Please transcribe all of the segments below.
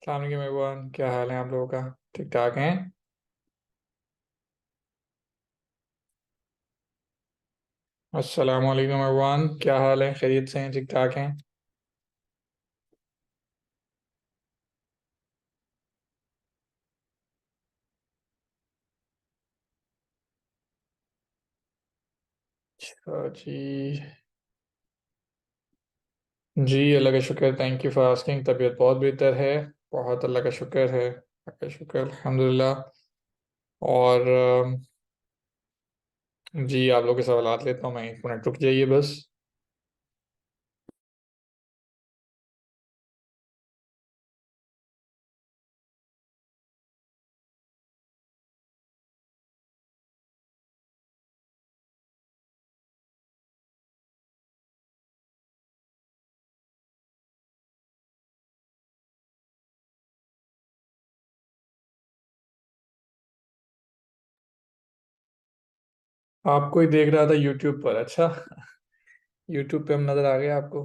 अस्सलाम वालेकुम एवरीवन, क्या हाल है आप लोगों का? ठीक ठाक हैं? अस्सलाम वालेकुम एवरीवन, क्या हाल है? खैरियत से हैं? ठीक ठाक हैं? जी। जी, अल्लाह का शुक्र, थैंक यू फॉर आस्किंग। तबीयत बहुत बेहतर है। बहुत अल्लाह का शुक्र है, अल्लाह का शुक्र अल्हम्दुलिल्लाह। और जी, आप लोग के सवालात लेता हूँ मैं। एक मिनट रुक जाइए बस। आपको ही देख रहा था यूट्यूब पर, अच्छा। यूट्यूब पे हम नजर आ गए आपको।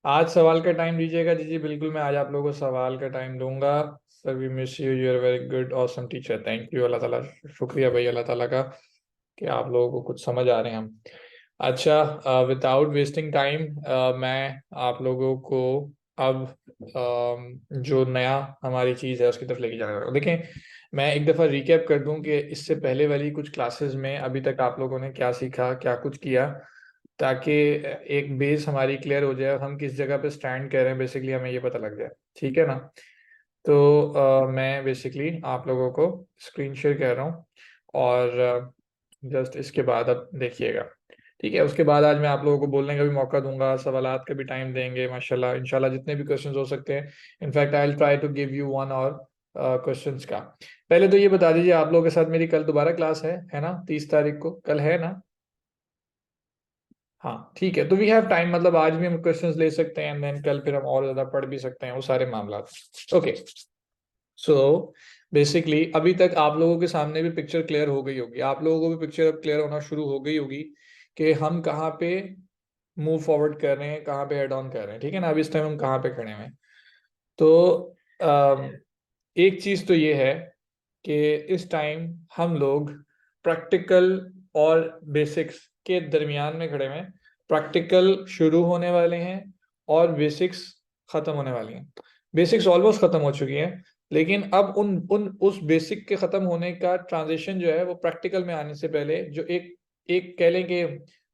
आज सवाल का टाइम दीजिएगा? जी जी बिल्कुल, मैं आज आप लोगों को सवाल का टाइम दूंगा। Sir we miss you, you are very good awesome teacher, thank you Allah ताला। शुक्रिया भाई अल्लाह ताला का कि आप लोगों को कुछ समझ आ रहे हैं हम। अच्छा, विदाउट वेस्टिंग टाइम मैं आप लोगों को अब जो नया हमारी चीज़ है उसकी तरफ लेके जाने वाला हूँ। देखें, मैं एक दफ़ा रिकैप कर दूं कि इससे पहले वाली कुछ क्लासेस में अभी तक आप लोगों ने क्या सीखा, क्या कुछ किया, ताकि एक बेस हमारी क्लियर हो जाए और हम किस जगह पे स्टैंड कर रहे हैं, बेसिकली हमें ये पता लग जाए। ठीक है ना? तो मैं बेसिकली आप लोगों को स्क्रीन शेयर कर रहा हूँ, और जस्ट इसके बाद अब देखिएगा। ठीक है, उसके बाद आज मैं आप लोगों को बोलने का भी मौका दूंगा, सवालात का भी टाइम देंगे माशाल्लाह इंशाल्लाह, जितने भी क्वेश्चंस हो सकते हैं। In fact I will try to give you one और क्वेश्चंस का। पहले तो ये बता दीजिए, आप लोगों के साथ मेरी कल दोबारा क्लास है ना? 30 तारीख को कल है ना? हाँ ठीक है, तो वी हैव टाइम, मतलब आज भी हम क्वेश्चंस ले सकते हैं, एंड देन कल फिर हम और ज्यादा पढ़ भी सकते हैं वो सारे मामला। ओके। सो बेसिकली अभी तक आप लोगों के सामने भी पिक्चर क्लियर हो गई होगी, आप लोगों को भी पिक्चर अब क्लियर होना शुरू हो गई होगी कि हम कहाँ पे मूव फॉरवर्ड कर रहे हैं, कहाँ पे हेड ऑन कर रहे हैं। ठीक है ना? अभी इस टाइम हम कहाँ पे खड़े हुए हैं। तो अम, एक चीज तो ये है कि इस टाइम हम लोग प्रैक्टिकल और बेसिक्स के दरमियान में खड़े हुए हैं। प्रैक्टिकल शुरू होने वाले हैं और बेसिक्स खत्म होने वाली हैं। बेसिक्स ऑलमोस्ट खत्म हो चुकी हैं, लेकिन अब उन उन उस बेसिक के खत्म होने का ट्रांजिशन जो है वो प्रैक्टिकल में आने से पहले, जो एक एक कह लें कि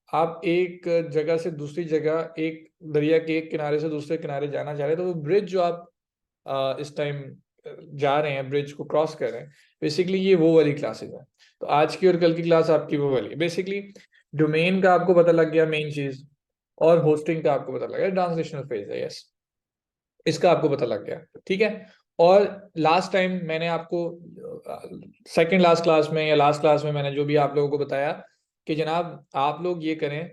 आप एक जगह से दूसरी जगह, एक दरिया के एक किनारे से दूसरे किनारे जाना चाह रहे हैं, तो वो ब्रिज जो आप इस टाइम जा रहे हैं, ब्रिज को क्रॉस कर रहे हैं, बेसिकली ये वो वाली क्लासेस है। तो आज की और कल की क्लास आपकी वो वाली है। बेसिकली डोमेन का आपको पता लग गया मेन चीज, और होस्टिंग का आपको पता लग गया, ट्रांसलेशनल फेज है, यस, इसका आपको पता लग गया। ठीक है। और लास्ट टाइम मैंने आपको सेकंड लास्ट क्लास में या लास्ट क्लास में मैंने जो भी आप लोगों को बताया कि जनाब आप लोग ये करें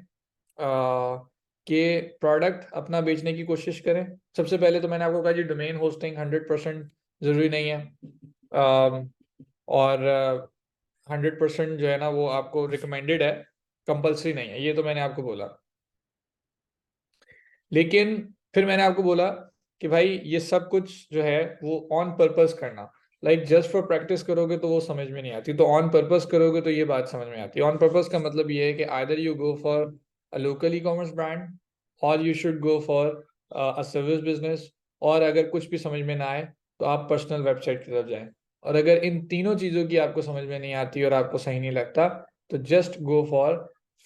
कि प्रोडक्ट अपना बेचने की कोशिश करें। सबसे पहले तो मैंने आपको कहा जी, डोमेन होस्टिंग 100% ज़रूरी नहीं है, और 100% जो है ना वो आपको रिकमेंडेड है, कंपलसरी नहीं है, ये तो मैंने आपको बोला। लेकिन फिर मैंने आपको बोला कि भाई ये सब कुछ जो है वो ऑन पर्पस करना, लाइक जस्ट फॉर प्रैक्टिस करोगे तो वो समझ में नहीं आती, तो ऑन पर्पस करोगे तो ये बात समझ में आती है। ऑन पर्पस का मतलब ये है कि either you go for a local e commerce brand, और you should go for a service business, और अगर कुछ भी समझ में ना आए तो आप पर्सनल वेबसाइट की तरफ जाएं। और अगर इन तीनों चीज़ों की आपको समझ में नहीं आती और आपको सही नहीं लगता, तो just go for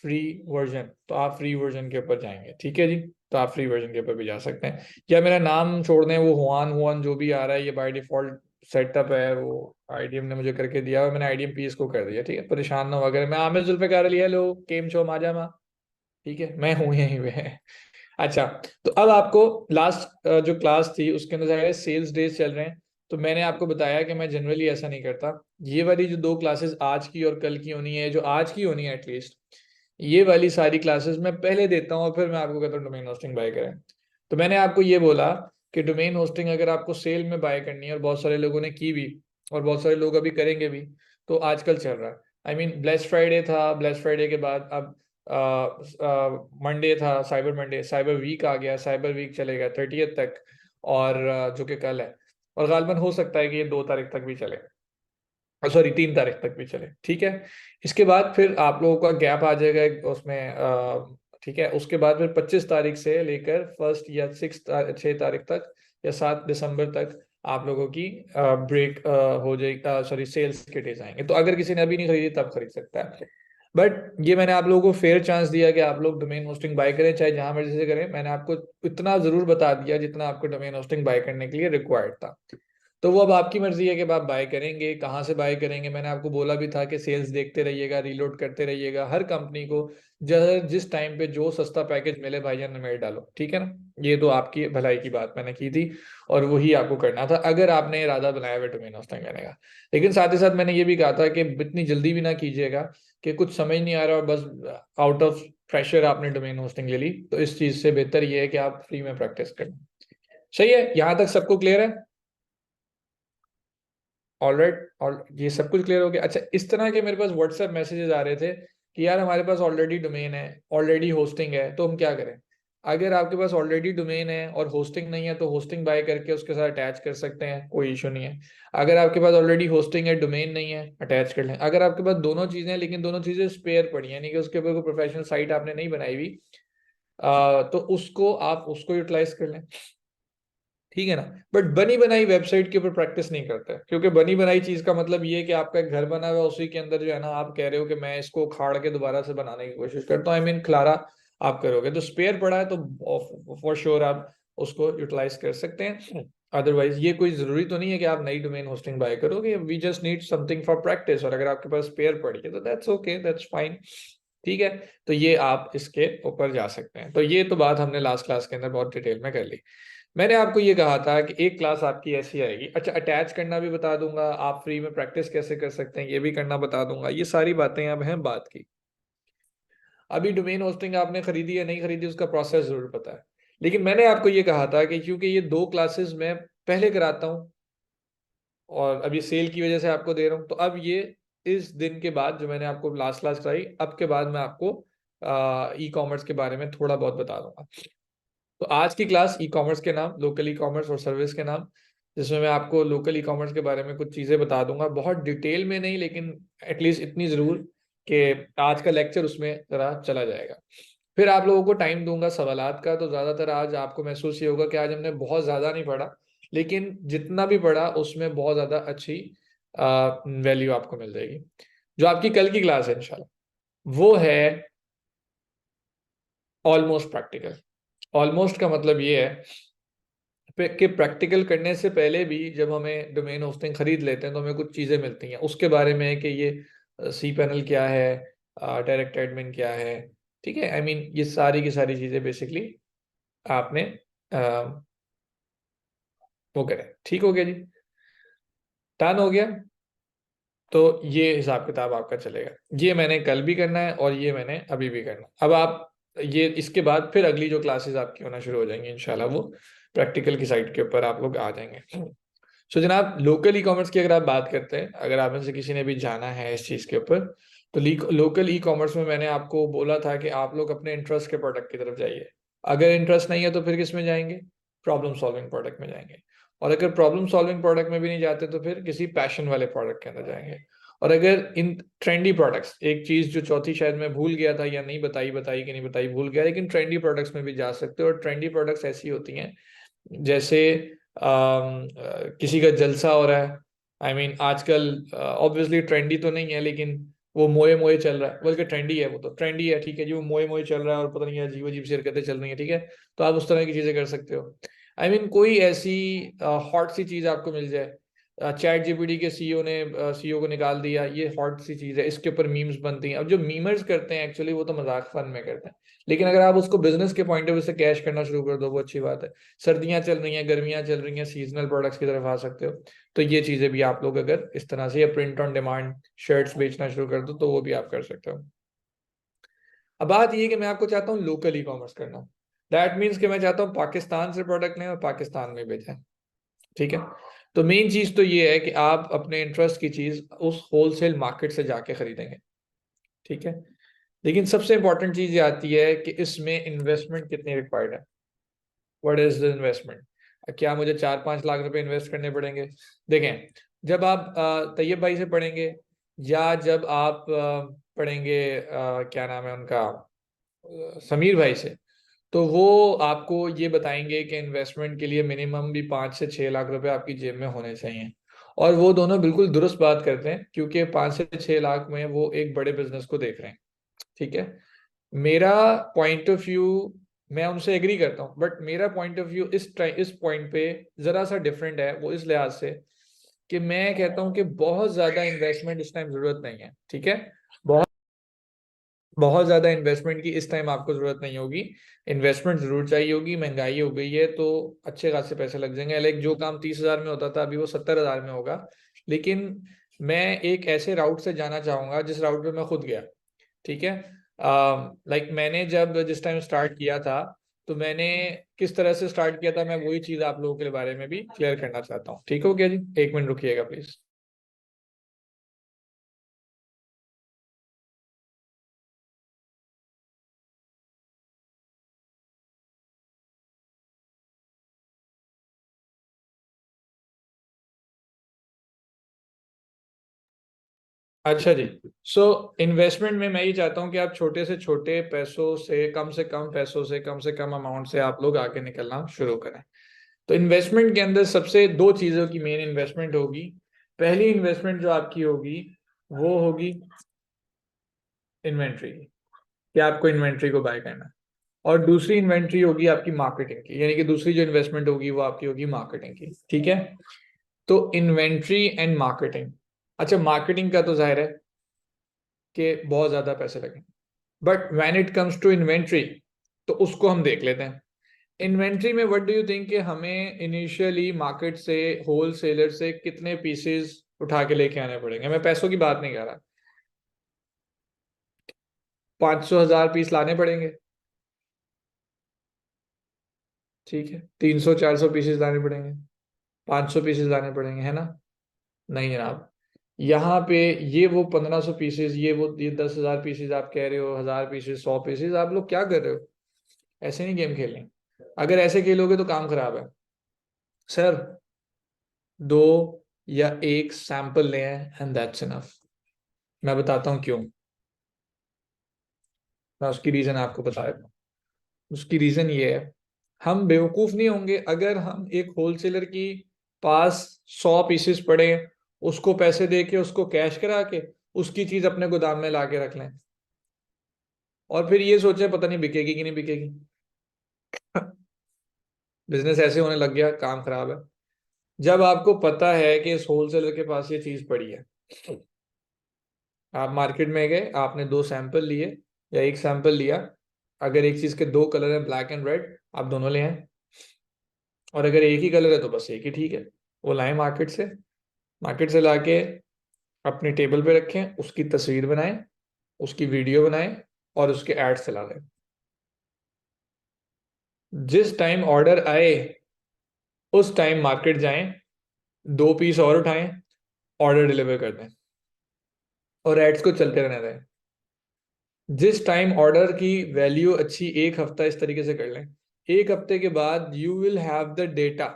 free version, तो आप फ्री वर्जन के ऊपर जाएंगे। ठीक है जी? तो आप फ्री वर्जन के ऊपर भी जा सकते हैं, या मेरा नाम छोड़ दें, वो हुआन हुआन जो भी आ रहा है ये बाय डिफॉल्ट सेटअप है, वो आईडीएम ने मुझे करके दिया और मैंने आईडीएम पीस को कर दिया। ठीक है, परेशान ना हो। अगर मैं आमिर जुल्फिकार अली, हेलो केम छो माजा मा, ठीक है, मैं हूँ यहीं पे। अच्छा, तो अब आपको लास्ट जो क्लास थी उसके अंदर जाहिर है सेल्स डेज चल रहे हैं, तो मैंने आपको बताया कि मैं जनरली ऐसा नहीं करता। ये वाली जो दो क्लासेस आज की और कल की होनी है, जो आज की होनी है एटलीस्ट, ये वाली सारी क्लासेस मैं पहले देता हूँ और फिर मैं आपको कहता हूँ डोमेन होस्टिंग बाय करें। तो मैंने आपको ये बोला कि डोमेन होस्टिंग अगर आपको सेल में बाय करनी है, और बहुत सारे लोगों ने की भी और बहुत सारे लोग अभी करेंगे भी, तो आजकल चल रहा है। आई मीन ब्लैक फ्राइडे था, ब्लैक फ्राइडे के बाद अब मंडे था, साइबर मंडे, साइबर वीक आ गया, साइबर वीक चलेगा 30th तक, और जो कि कल है। और गालिबन हो सकता है कि ये 2 तारीख तक भी चले, सॉरी 3 तारीख तक भी चले, ठीक है। इसके बाद फिर आप लोगों का गैप आ जाएगा उसमें, ठीक है। उसके बाद फिर 25 तारीख से लेकर 1 या 6 तारीख तक या 7 दिसंबर तक आप लोगों की ब्रेक हो जाएगी, सॉरी सेल्स के डेज आएंगे। तो अगर किसी ने अभी नहीं खरीदी तब खरीद सकता है। बट ये मैंने आप लोगों को फेयर चांस दिया कि आप लोग डोमेन होस्टिंग बाय करें, चाहे जहां मर्जी से करें। मैंने आपको इतना जरूर बता दिया जितना आपको डोमेन होस्टिंग बाय करने के लिए रिक्वायर्ड था। तो वो अब आपकी मर्जी है कि आप बाय करेंगे, कहाँ से बाय करेंगे। मैंने आपको बोला भी था कि सेल्स देखते रहिएगा, रीलोड करते रहिएगा। हर कंपनी को जिस टाइम पे जो सस्ता पैकेज मिले भाईजान में मेल डालो, ठीक है ना। ये तो आपकी भलाई की बात मैंने की थी और वही आपको करना था अगर आपने इरादा बनाया हुआ डोमेन होस्टिंग करने का। लेकिन साथ ही साथ मैंने ये भी कहा था कि इतनी जल्दी भी ना कीजिएगा कि कुछ समझ नहीं आ रहा और बस आउट ऑफ प्रेशर आपने डोमेन होस्टिंग ले ली। तो इस चीज से बेहतर ये है कि आप फ्री में प्रैक्टिस करें। सही है, यहाँ तक सबको क्लियर है? ऑलराइट, और ये सब कुछ क्लियर हो गया। अच्छा, इस तरह के मेरे पास व्हाट्सएप मैसेजेस आ रहे थे कि यार हमारे पास ऑलरेडी डोमेन है, ऑलरेडी होस्टिंग है, तो हम क्या करें। अगर आपके पास ऑलरेडी डोमेन है और होस्टिंग नहीं है तो होस्टिंग बाय करके उसके साथ अटैच कर सकते हैं, कोई इशू नहीं है। अगर आपके पास ऑलरेडी होस्टिंग है, डोमेन नहीं है, अटैच कर लें। अगर आपके पास दोनों चीजें हैं लेकिन दोनों चीजें स्पेयर पड़ी हैं, यानी कि उसके ऊपर कोई प्रोफेशनल साइट आपने नहीं बनाई हुई, तो उसको आप उसको यूटिलाइज कर लें, ठीक है ना। बट बनी बनाई वेबसाइट के ऊपर प्रैक्टिस नहीं करते हैं, क्योंकि बनी बनाई चीज का मतलब ये है कि आपका एक घर बना हुआ है, उसी के अंदर जो है ना आप कह रहे हो कि मैं इसको खाड़ के दोबारा से बनाने की कोशिश करता हूँ, आई मीन खलारा आप करोगे। तो स्पेयर पड़ा है तो फॉर श्योर आप उसको यूटिलाइज कर सकते हैं। अदरवाइज ये कोई जरूरी तो नहीं है कि आप नई डोमेन होस्टिंग बाय करोगे, we just need something for practice. और अगर आपके पास स्पेयर पड़ी है तो दैट्स ओके, दैट्स फाइन, ठीक है। तो ये आप इसके ऊपर जा सकते हैं। तो ये तो बात हमने लास्ट क्लास के अंदर बहुत डिटेल में कर ली। मैंने आपको ये कहा था कि एक क्लास आपकी ऐसी आएगी। अच्छा, अटैच करना भी बता दूंगा, आप फ्री में प्रैक्टिस कैसे कर सकते हैं ये भी करना बता दूंगा। ये सारी बातें अब हैं बात की। अभी डोमेन होस्टिंग आपने खरीदी या नहीं खरीदी उसका प्रोसेस जरूर पता है, लेकिन मैंने आपको ये कहा था कि क्योंकि ये 2 क्लासेस मैं पहले कराता हूँ और अभी सेल की वजह से आपको दे रहा हूँ, तो अब ये इस दिन के बाद जो मैंने आपको लास्ट क्लास कराई, अब के बाद मैं आपको ई कॉमर्स के बारे में थोड़ा बहुत बता दूंगा। तो आज की क्लास ई कॉमर्स के नाम, लोकल ई कॉमर्स और सर्विस के नाम, जिसमें मैं आपको लोकल ई कॉमर्स के बारे में कुछ चीज़ें बता दूंगा, बहुत डिटेल में नहीं लेकिन एटलीस्ट इतनी ज़रूर कि आज का लेक्चर उसमें ज़रा चला जाएगा। फिर आप लोगों को टाइम दूंगा सवालात का। तो ज़्यादातर आज आपको महसूस ये होगा कि आज हमने बहुत ज़्यादा नहीं पढ़ा, लेकिन जितना भी पढ़ा उसमें बहुत ज़्यादा अच्छी वैल्यू आपको मिल जाएगी। जो आपकी कल की क्लास है इंशाल्लाह वो है ऑलमोस्ट प्रैक्टिकल। ऑलमोस्ट का मतलब ये है कि प्रैक्टिकल करने से पहले भी जब हमें डोमेन होस्टिंग खरीद लेते हैं तो हमें कुछ चीज़ें मिलती हैं उसके बारे में कि ये सी पैनल क्या है, डायरेक्ट एडमिन क्या है, ठीक है। आई मीन ये सारी की सारी चीज़ें बेसिकली आपने वो करें। ठीक हो गया जी, डन हो गया। तो ये हिसाब किताब आपका चलेगा। ये मैंने कल भी करना है और ये मैंने अभी भी करना है। अब आप ये इसके बाद फिर अगली जो क्लासेस आपकी होना शुरू हो जाएंगी इंशाल्लाह, वो प्रैक्टिकल की साइड के ऊपर आप लोग आ जाएंगे। सो जनाब, लोकल ई कॉमर्स की अगर आप बात करते हैं, अगर आप में से किसी ने भी जाना है इस चीज़ के ऊपर, तो लोकल ई कॉमर्स में मैंने आपको बोला था कि आप लोग अपने इंटरेस्ट के प्रोडक्ट की तरफ जाइए। अगर इंटरेस्ट नहीं है तो फिर किस में जाएंगे, प्रॉब्लम सॉल्विंग प्रोडक्ट में जाएंगे। और अगर प्रॉब्लम सॉल्विंग प्रोडक्ट में भी नहीं जाते तो फिर किसी पैशन वाले प्रोडक्ट के अंदर जाएंगे। और अगर इन ट्रेंडी प्रोडक्ट्स, एक चीज जो चौथी शायद मैं भूल गया था या नहीं बताई, बताई कि नहीं बताई भूल गया, लेकिन ट्रेंडी प्रोडक्ट्स में भी जा सकते हो। और ट्रेंडी प्रोडक्ट्स ऐसी होती हैं जैसे किसी का जलसा हो रहा है, आई मीन आजकल ऑब्वियसली ट्रेंडी तो नहीं है लेकिन वो मोए मोए चल रहा है, बल्कि ट्रेंडी है, वो तो ट्रेंडी है, ठीक है जी। वो मोए मोए चल रहा है और पता नहीं अजीब अजीब सी हरकतें चल रही हैं, ठीक है। तो आप उस तरह की चीजें कर सकते हो। आई मीन कोई ऐसी हॉट सी चीज आपको मिल जाए, चैट जीपीटी के सीईओ ने सीईओ को निकाल दिया, ये हॉट सी चीज है, इसके ऊपर मीम्स बनती हैं। अब जो मीमर्स करते हैं एक्चुअली वो तो मजाक फन में करते हैं, लेकिन अगर आप उसको बिजनेस के पॉइंट ऑफ व्यू से कैश करना शुरू कर दो वो अच्छी बात है। सर्दियां चल रही हैं, गर्मियां चल रही हैं, सीजनल प्रोडक्ट्स की तरफ आ सकते हो। तो ये चीजें भी आप लोग अगर इस तरह से या प्रिंट ऑन डिमांड शर्ट्स बेचना शुरू कर दो तो वो भी आप कर सकते हो। अब बात ये कि मैं आपको चाहता हूँ लोकल ई कॉमर्स करना। दैट मीन्स कि मैं चाहता हूँ पाकिस्तान से प्रोडक्ट लें और पाकिस्तान में बेचें, ठीक है। तो मेन चीज तो ये है कि आप अपने इंटरेस्ट की चीज उस होलसेल मार्केट से जाके खरीदेंगे, ठीक है। लेकिन सबसे इंपॉर्टेंट चीज ये आती है कि इसमें इन्वेस्टमेंट कितनी रिक्वायर्ड है, व्हाट इज द इन्वेस्टमेंट। क्या मुझे 4-5 लाख रुपए इन्वेस्ट करने पड़ेंगे? देखें, जब आप तैयब भाई से पढ़ेंगे या जब आप पढ़ेंगे क्या नाम है उनका, समीर भाई से, तो वो आपको ये बताएंगे कि इन्वेस्टमेंट के लिए मिनिमम भी 5 से 6 लाख रुपए आपकी जेब में होने चाहिए। और वो दोनों बिल्कुल दुरुस्त बात करते हैं, क्योंकि 5 से 6 लाख में वो एक बड़े बिजनेस को देख रहे हैं। ठीक है, मेरा पॉइंट ऑफ व्यू, मैं उनसे एग्री करता हूँ, बट मेरा पॉइंट ऑफ व्यू इस पॉइंट पे जरा सा डिफरेंट है। वो इस लिहाज से कि मैं कहता हूँ कि बहुत ज्यादा इन्वेस्टमेंट इस टाइम जरूरत नहीं है। ठीक है, बहुत बहुत ज्यादा इन्वेस्टमेंट की इस टाइम आपको जरूरत नहीं होगी। इन्वेस्टमेंट जरूर चाहिए होगी, महंगाई हो गई है तो अच्छे खासे पैसे लग जाएंगे। लाइक जो काम 30,000 में होता था अभी वो 70,000 में होगा। लेकिन मैं एक ऐसे राउट से जाना चाहूंगा जिस राउट पे मैं खुद गया। ठीक है, लाइक मैंने जब जिस टाइम स्टार्ट किया था, तो मैंने किस तरह से स्टार्ट किया था, मैं वही चीज आप लोगों के बारे में भी क्लियर करना चाहता हूँ। ठीक हो गया जी? 1 मिनट रुकिएगा प्लीज। अच्छा जी, सो इन्वेस्टमेंट में मैं ये चाहता हूँ कि आप छोटे से छोटे पैसों से कम पैसों से कम अमाउंट से आप लोग आगे निकलना शुरू करें। तो इन्वेस्टमेंट के अंदर सबसे दो चीजों की मेन इन्वेस्टमेंट होगी। पहली इन्वेस्टमेंट जो आपकी होगी वो होगी इन्वेंट्री की, कि आपको इन्वेंट्री को बाय करना है। और दूसरी इन्वेंट्री होगी आपकी मार्केटिंग की, यानी कि दूसरी जो इन्वेस्टमेंट होगी वो आपकी होगी मार्केटिंग की। ठीक है, तो इन्वेंट्री एंड मार्केटिंग। अच्छा, मार्केटिंग का तो जाहिर है कि बहुत ज्यादा पैसे लगे, but when it comes to inventory तो उसको हम देख लेते हैं। इन्वेंट्री में व्हाट डू यू थिंक कि हमें इनिशियली मार्केट से, होल सेलर से कितने पीसेस उठा के लेके आने पड़ेंगे? मैं पैसों की बात नहीं कर रहा। 500-1000 पीस लाने पड़ेंगे। ठीक है, 300-400 पीसेस लाने पड़ेंगे, 500 पीसेस लाने पड़ेंगे, है ना? नहीं जनाब, यहाँ पे ये वो 1500 पीसेस, ये 10,000 पीसेस आप कह रहे हो, 1000 पीसेस, 100 पीसेस, आप लोग क्या कर रहे हो? ऐसे नहीं गेम खेलने। अगर ऐसे खेलोगे तो काम खराब है सर। दो या एक सैंपल ले आए एंड दैट्स इनफ। मैं बताता हूँ क्यों। मैं उसकी रीजन आपको बता देता हूँ। उसकी रीजन ये है, हम बेवकूफ नहीं होंगे अगर हम एक होलसेलर की पास 100 पीसेस पड़े, उसको पैसे दे के, उसको कैश करा के, उसकी चीज अपने गोदाम में ला के रख लें और फिर ये सोचे पता नहीं बिकेगी कि नहीं बिकेगी। बिजनेस ऐसे होने लग गया, काम खराब है। जब आपको पता है कि इस होलसेलर के पास ये चीज पड़ी है, आप मार्केट में गए, आपने 2 सैंपल लिए या एक सैंपल लिया। अगर एक चीज के 2 कलर हैं, ब्लैक एंड रेड, आप दोनों ले आए। और अगर एक ही कलर है तो बस एक ही ठीक है। वो लाए मार्केट से लाके अपनी टेबल पे रखें, उसकी तस्वीर बनाएं, उसकी वीडियो बनाएं और उसके एड्स चला दें। जिस टाइम ऑर्डर आए उस टाइम मार्केट जाएं, 2 पीस और उठाएं, ऑर्डर डिलीवर कर दें और एड्स को चलते रहने दें। जिस टाइम ऑर्डर की वैल्यू अच्छी, 1 हफ्ता इस तरीके से कर लें। 1 हफ्ते के बाद you will have the data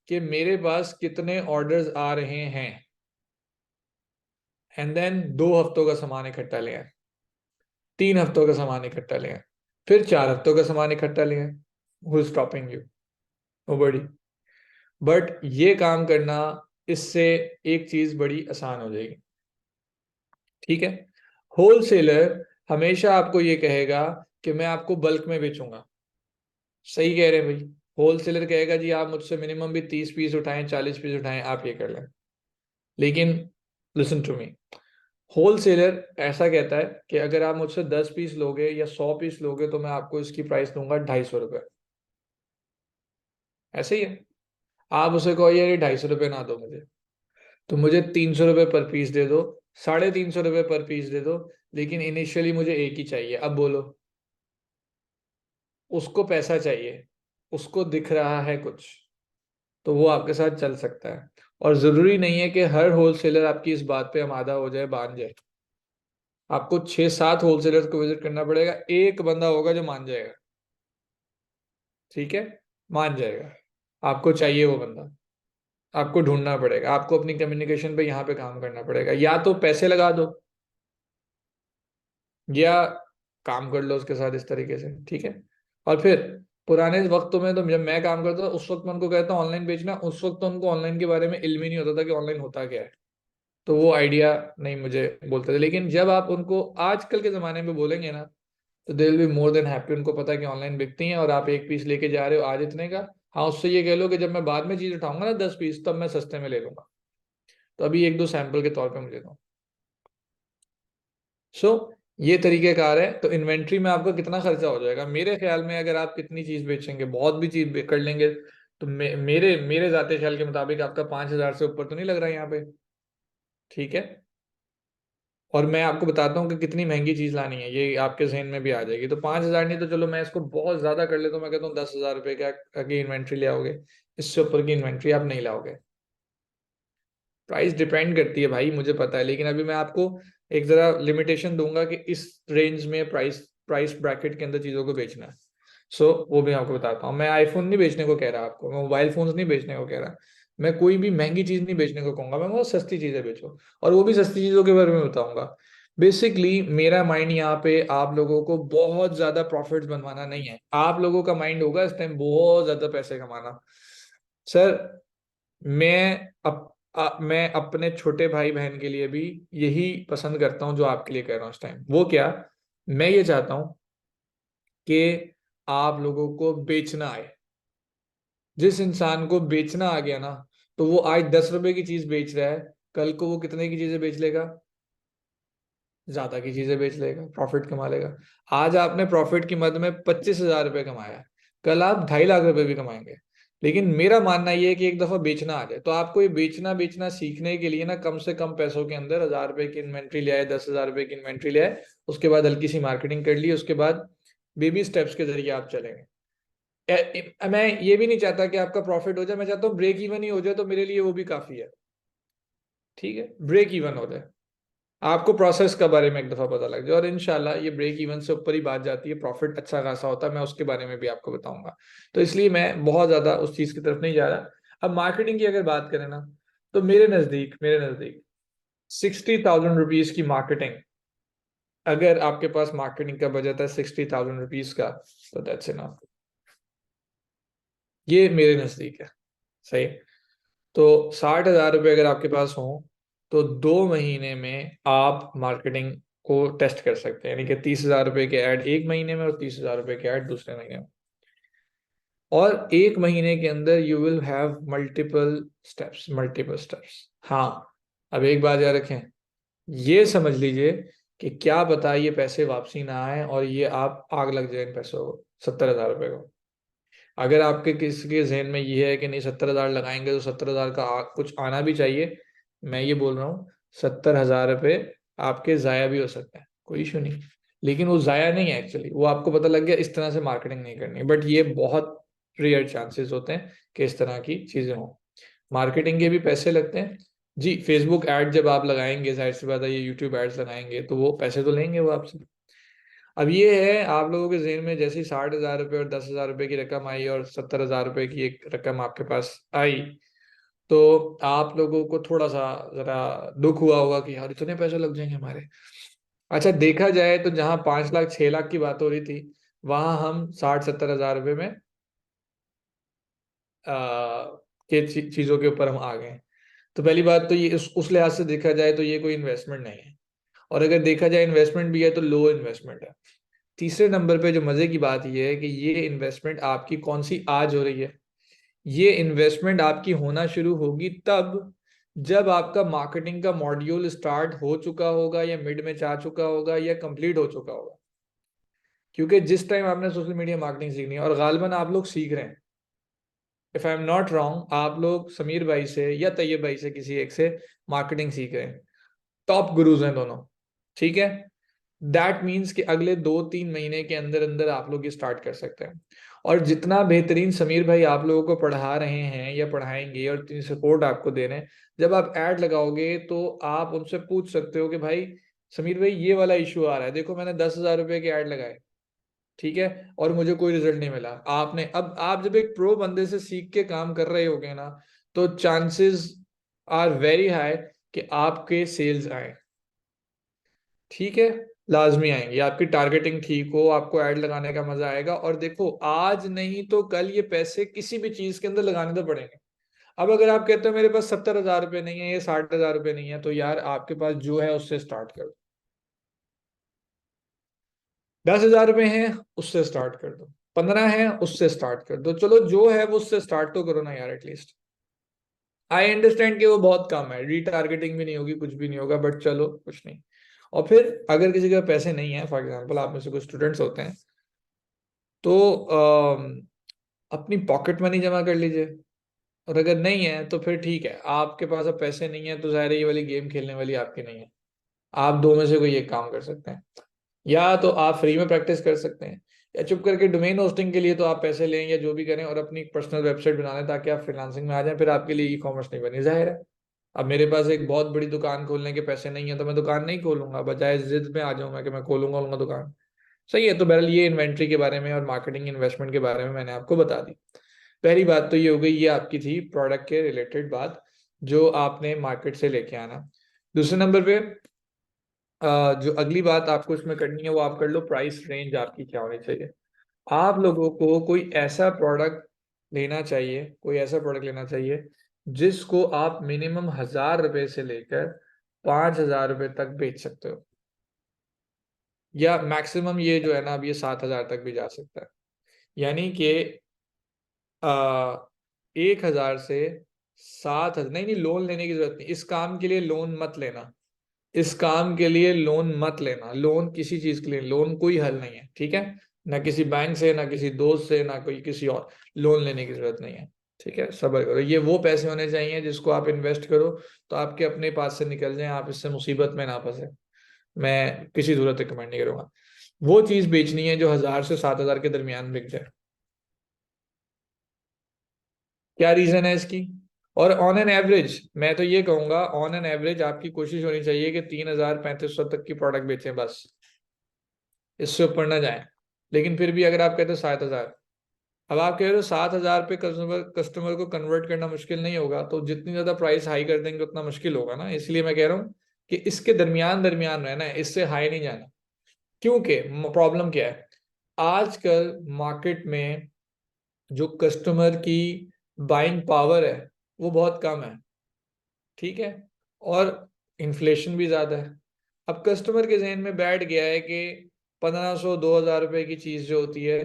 कि मेरे पास कितने ऑर्डर्स आ रहे हैं। एंड देन 2 हफ्तों का सामान इकट्ठा ले आए, 3 हफ्तों का सामान इकट्ठा ले आए, फिर 4 हफ्तों का सामान इकट्ठा ले आए। Who is stopping you? Nobody. But ये काम करना, इससे एक चीज बड़ी आसान हो जाएगी। ठीक है, होलसेलर हमेशा आपको ये कहेगा कि मैं आपको बल्क में बेचूंगा। सही कह रहे हैं भाई। होलसेलर कहेगा जी आप मुझसे मिनिमम भी 30 पीस उठाएं, 40 पीस उठाएं, आप ये कर लें। लेकिन लिसन टू मी, होलसेलर ऐसा कहता है कि अगर आप मुझसे 10 पीस लोगे या 100 पीस लोगे तो मैं आपको इसकी प्राइस दूंगा 250 रुपये। ऐसे ही है। आप उसे कहो यार ये 250 रुपये ना दो मुझे, तो मुझे 300 रुपये पर पीस दे दो, 350 रुपये पर पीस दे दो, लेकिन इनिशियली मुझे एक ही चाहिए। अब बोलो, उसको पैसा चाहिए, उसको दिख रहा है कुछ, तो वो आपके साथ चल सकता है। और जरूरी नहीं है कि हर होलसेलर आपकी इस बात पे आमादा हो जाए, मान जाए। आपको 6-7 होलसेलर को विजिट करना पड़ेगा, एक बंदा होगा जो मान जाएगा। ठीक है, मान जाएगा। आपको चाहिए वो बंदा, आपको ढूंढना पड़ेगा, आपको अपनी कम्युनिकेशन पे यहाँ पे काम करना पड़ेगा, या तो पैसे लगा दो या काम कर लो उसके साथ इस तरीके से, ठीक है। और फिर पुराने वक्तों में तो जब मैं काम करता था उस वक्त मैं उनको कहता हूँ ऑनलाइन बेचना, उस वक्त तो उनको ऑनलाइन के बारे में इल्म ही नहीं होता था कि ऑनलाइन होता क्या है, तो वो आइडिया नहीं मुझे बोलते थे। लेकिन जब आप उनको आजकल के जमाने में बोलेंगे ना, तो they will be more than happy. उनको पता है कि ऑनलाइन बिकती हैं और आप एक पीस लेके जा रहे हो आज इतने का, हाँ उससे ये कह लो कि जब मैं बाद में चीज उठाऊंगा ना 10 पीस, तब मैं सस्ते में ले लूंगा। तो अभी एक दो सैंपल के तौर पे मुझे दो। सो ये तरीकेकार है। तो इन्वेंट्री में आपका कितना खर्चा हो जाएगा मेरे ख्याल में, अगर आप कितनी चीज बेचेंगे, बहुत भी चीज कर लेंगे, तो मेरे मेरे जाते ख्याल के मुताबिक आपका 5,000 से ऊपर तो नहीं लग रहा है यहाँ पे, ठीक है। और मैं आपको बताता हूँ कि कितनी महंगी चीज लानी है, ये आपके जहन में भी आ जाएगी। तो 5,000 नहीं तो चलो मैं इसको बहुत ज्यादा कर लेता हूँ, मैं कहता हूँ 10,000 रुपए की इन्वेंट्री ले आओगे, इससे ऊपर की इन्वेंट्री आप नहीं लाओगे। प्राइस डिपेंड करती है भाई, मुझे पता है, लेकिन अभी मैं आपको एक जरा लिमिटेशन दूंगा कि इस रेंज में प्राइस प्राइस ब्रैकेट के अंदर चीजों को बेचना है। वो भी आपको बताता हूँ। मैं आईफोन नहीं बेचने को कह रहा आपको, मैं मोबाइल फोन्स नहीं बेचने को कह रहा, मैं कोई भी महंगी चीज नहीं बेचने को कहूंगा, मैं बहुत सस्ती चीजें बेचो, और वो भी सस्ती चीजों के बारे में बताऊंगा। बेसिकली मेरा माइंड यहाँ पे आप लोगों को बहुत ज्यादा प्रॉफिट्स बनवाना नहीं है, आप लोगों का माइंड होगा इस टाइम बहुत ज्यादा पैसे कमाना। सर मैं मैं अपने छोटे भाई बहन के लिए भी यही पसंद करता हूँ जो आपके लिए कह रहा हूँ इस टाइम। वो क्या, मैं ये चाहता हूँ कि आप लोगों को बेचना आए। जिस इंसान को बेचना आ गया ना, तो वो आज 10 रुपए की चीज बेच रहा है, कल को वो कितने की चीजें बेच लेगा, ज्यादा की चीजें बेच लेगा, प्रॉफिट कमा लेगा। आज आपने प्रॉफिट की मद में 25,000 रुपये कमाया, कल आप 2.5 लाख रुपए भी कमाएंगे। लेकिन मेरा मानना ये है कि एक दफा बेचना आ जाए, तो आपको ये बेचना बेचना सीखने के लिए ना कम से कम पैसों के अंदर 1,000 रुपए की इन्वेंट्री ले आए, 10,000 रुपए की इन्वेंट्री ले आए, उसके बाद हल्की सी मार्केटिंग कर ली, उसके बाद बेबी स्टेप्स के जरिए आप चलेंगे। मैं ये भी नहीं चाहता कि आपका प्रॉफिट हो जाए, मैं चाहता हूँ ब्रेक इवन ही हो जाए, तो मेरे लिए वो भी काफी है, ठीक है, ब्रेक इवन हो जाए, आपको प्रोसेस के बारे में एक दफा पता लग जाए, और इंशाल्लाह ये ब्रेक इवन से ऊपर ही बात जाती है, प्रॉफिट अच्छा खासा होता है, मैं उसके बारे में भी आपको बताऊंगा। तो इसलिए मैं बहुत ज्यादा उस चीज की तरफ नहीं जा रहा। अब मार्केटिंग की अगर बात करें ना, तो मेरे नजदीक 60,000 रुपीज की मार्केटिंग, अगर आपके पास मार्केटिंग का बजट है 60,000 रुपीज का, तो दैट्स इनफ। ये मेरे नजदीक है, सही। तो 60,000 रुपये अगर आपके पास हो, तो 2 महीने में आप मार्केटिंग को टेस्ट कर सकते हैं, यानी कि 30,000 रुपये के ऐड एक महीने में और 30,000 रुपये के ऐड दूसरे महीने में। और एक महीने के अंदर you will have multiple steps. हाँ, अब एक बात याद रखें, ये समझ लीजिए कि क्या पता ये पैसे वापसी ना आए और ये आप आग लग जाए इन पैसों को, 70,000 रुपये को। अगर आपके किसी के जहन में ये है कि नहीं 70,000 लगाएंगे तो 70,000 का कुछ आना भी चाहिए, मैं ये बोल रहा हूँ 70,000 रुपये आपके जाया भी हो सकते हैं, कोई इशू नहीं। लेकिन वो जाया नहीं है एक्चुअली, वो आपको पता लग गया इस तरह से मार्केटिंग नहीं करनी, बट ये बहुत रेयर चांसेस होते हैं कि इस तरह की चीजें हों। मार्केटिंग के भी पैसे लगते हैं जी, फेसबुक ऐड जब आप लगाएंगे, जाहिर सी बात है ये यूट्यूब एड्स लगाएंगे, तो वो पैसे तो लेंगे वो आपसे। अब ये है आप लोगों के जेहन में, जैसे ही 60,000 रुपये और 10,000 रुपये की रकम आई और 70,000 रुपये की एक रकम आपके पास आई, तो आप लोगों को थोड़ा सा जरा दुख हुआ होगा कि यार इतने पैसे लग जाएंगे हमारे। अच्छा, देखा जाए तो जहां 5 लाख 6 लाख की बात हो रही थी, वहां हम 60-70 हजार रुपये में चीजों के ऊपर हम आ गए। तो पहली बात तो ये उस लिहाज से देखा जाए तो ये कोई इन्वेस्टमेंट नहीं है, और अगर देखा जाए इन्वेस्टमेंट भी है तो लो इन्वेस्टमेंट है। तीसरे नंबर पे जो मजे की बात यह है कि ये इन्वेस्टमेंट आपकी कौन सी आज हो रही है, ये इन्वेस्टमेंट आपकी होना शुरू होगी तब जब आपका मार्केटिंग का मॉड्यूल स्टार्ट हो चुका होगा, या मिड में जा चुका होगा, या कंप्लीट हो चुका होगा। क्योंकि जिस टाइम आपने सोशल मीडिया मार्केटिंग सीखनी है, और गालिबन आप लोग सीख रहे हैं, if I am not wrong, आप लोग समीर भाई से या तैयब भाई से किसी एक से मार्केटिंग सीख रहे हैं, टॉप गुरुज हैं दोनों, ठीक है। दैट मीन्स कि अगले 2-3 महीने के अंदर अंदर आप लोग ये स्टार्ट कर सकते हैं। और जितना बेहतरीन समीर भाई आप लोगों को पढ़ा रहे हैं या पढ़ाएंगे, और इतनी सपोर्ट आपको दे रहे हैं, जब आप ऐड लगाओगे तो आप उनसे पूछ सकते हो कि भाई समीर भाई ये वाला इशू आ रहा है, देखो मैंने 10,000 रुपये के ऐड लगाए, ठीक है, और मुझे कोई रिजल्ट नहीं मिला। आपने अब आप जब एक प्रो बंदे से सीख के काम कर रहे होगे ना, तो चांसेस आर वेरी हाई कि आपके सेल्स आए। ठीक है, लाजमी आएंगे, आपकी टारगेटिंग ठीक हो, आपको ऐड लगाने का मजा आएगा। और देखो, आज नहीं तो कल ये पैसे किसी भी चीज के अंदर लगाने तो पड़ेंगे। अब अगर आप कहते हो मेरे पास 70,000 रुपये नहीं है, ये 60,000 रुपये नहीं है, तो यार आपके पास जो है उससे स्टार्ट कर दो। 10,000 रुपये हैं, उससे स्टार्ट कर दो। 15 है, उससे स्टार्ट कर दो। चलो जो है वो उससे स्टार्ट तो करो ना यार एटलीस्ट। आई अंडरस्टैंड कि वो बहुत कम है, रीटारगेटिंग भी नहीं होगी, कुछ भी नहीं होगा, बट चलो कुछ नहीं। और फिर अगर किसी के पास पैसे नहीं है, फॉर एग्जाम्पल आप में से कुछ स्टूडेंट्स होते हैं, तो अपनी पॉकेट मनी जमा कर लीजिए। और अगर नहीं है तो फिर ठीक है, आपके पास अब पैसे नहीं है तो ज़ाहिर है ये वाली गेम खेलने वाली आपकी नहीं है। आप दो में से कोई एक काम कर सकते हैं। या तो आप फ्री में प्रैक्टिस कर सकते हैं, या चुप करके डोमेन होस्टिंग के लिए तो आप पैसे लें या जो भी करें और अपनी पर्सनल वेबसाइट बना लें ताकि आप फ्रीलांसिंग में आ जाएं। फिर आपके लिए ई कॉमर्स नहीं बनी, जाहिर है। अब मेरे पास एक बहुत बड़ी दुकान खोलने के पैसे नहीं है तो मैं दुकान नहीं खोलूंगा, बजाय जिद में आ जाऊंगा कि मैं खोलूंगा दुकान। सही है। तो बहरहाल ये इन्वेंट्री के बारे में और मार्केटिंग इन्वेस्टमेंट के बारे में मैंने आपको बता दी। पहली बात तो ये हो गई, ये आपकी थी प्रोडक्ट के रिलेटेड बात जो आपने मार्केट से लेके आना। दूसरे नंबर पे जो अगली बात आपको इसमें करनी है वो आप कर लो, प्राइस रेंज आपकी क्या होनी चाहिए। आप लोगों को कोई ऐसा प्रोडक्ट लेना चाहिए, कोई ऐसा प्रोडक्ट लेना चाहिए जिसको आप मिनिमम 1,000 रुपए से लेकर 5,000 रुपए तक बेच सकते हो। या मैक्सिमम ये जो है ना, अब ये 7,000 तक भी जा सकता है। यानी कि 1,000 से 7,000, नहीं नहीं, लोन लेने की जरूरत नहीं, इस काम के लिए लोन मत लेना। इस काम के लिए लोन मत लेना। लोन किसी चीज के लिए लोन कोई हल नहीं है, ठीक है। ना किसी बैंक से, ना किसी दोस्त से, ना कोई किसी और लोन लेने की जरूरत नहीं है। ठीक है, सब्र करो। ये वो पैसे होने चाहिए जिसको आप इन्वेस्ट करो तो आपके अपने पास से निकल जाए, आप इससे मुसीबत में ना फंसे। मैं किसी सूरत रिकमेंड नहीं करूंगा। वो चीज बेचनी है जो 1,000 से 7,000 के दरमियान बिक जाए। क्या रीजन है इसकी? और ऑन एन एवरेज मैं तो ये कहूंगा, ऑन एन एवरेज आपकी कोशिश होनी चाहिए कि 3,000 3500 तक की प्रोडक्ट बेचें बस, इससे ऊपर ना जाए। लेकिन फिर भी अगर आप कहते हो 7,000, अब आप कह रहे हो 7,000 पे कस्टमर कस्टमर को कन्वर्ट करना मुश्किल नहीं होगा, तो जितनी ज्यादा प्राइस हाई कर देंगे उतना मुश्किल होगा ना। इसलिए मैं कह रहा हूँ कि इसके दरमियान दरमियान रहना है, इससे हाई नहीं जाना। क्योंकि प्रॉब्लम क्या है, आजकल मार्केट में जो कस्टमर की बाइंग पावर है वो बहुत कम है। ठीक है, और इन्फ्लेशन भी ज्यादा है। अब कस्टमर के जहन में बैठ गया है कि 1,500 2,000 रुपए की चीज जो होती है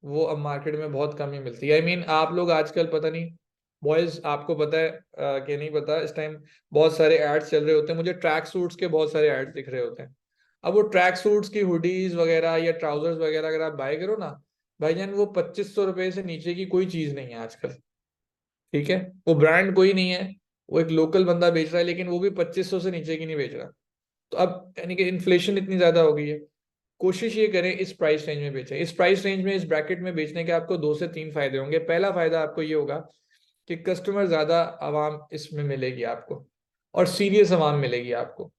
वो अब मार्केट में बहुत कम ही मिलती है। आई मीन आप लोग आजकल पता नहीं, बॉयज आपको पता है कि नहीं पता, इस टाइम बहुत सारे एड्स चल रहे होते हैं, मुझे ट्रैक सूट्स के बहुत सारे एड्स दिख रहे होते हैं। अब वो ट्रैक सूट्स की हुडीज वगैरह या ट्राउजर्स वगैरह अगर आप बाय करो ना, भाईजान वो 2,500 रुपए से नीचे की कोई चीज नहीं है आजकल। ठीक है, वो ब्रांड कोई नहीं है, वो एक लोकल बंदा बेच रहा है, लेकिन वो भी 2,500 से नीचे की नहीं बेच रहा। तो अब यानी कि इन्फ्लेशन इतनी ज्यादा हो गई है। कोशिश ये करें इस प्राइस रेंज में बेचें। इस प्राइस रेंज में, इस ब्रैकेट में बेचने के आपको 2 से 3 फायदे होंगे। पहला फायदा आपको ये होगा कि कस्टमर ज्यादा आवाम इसमें मिलेगी आपको, और सीरियस आवाम मिलेगी आपको।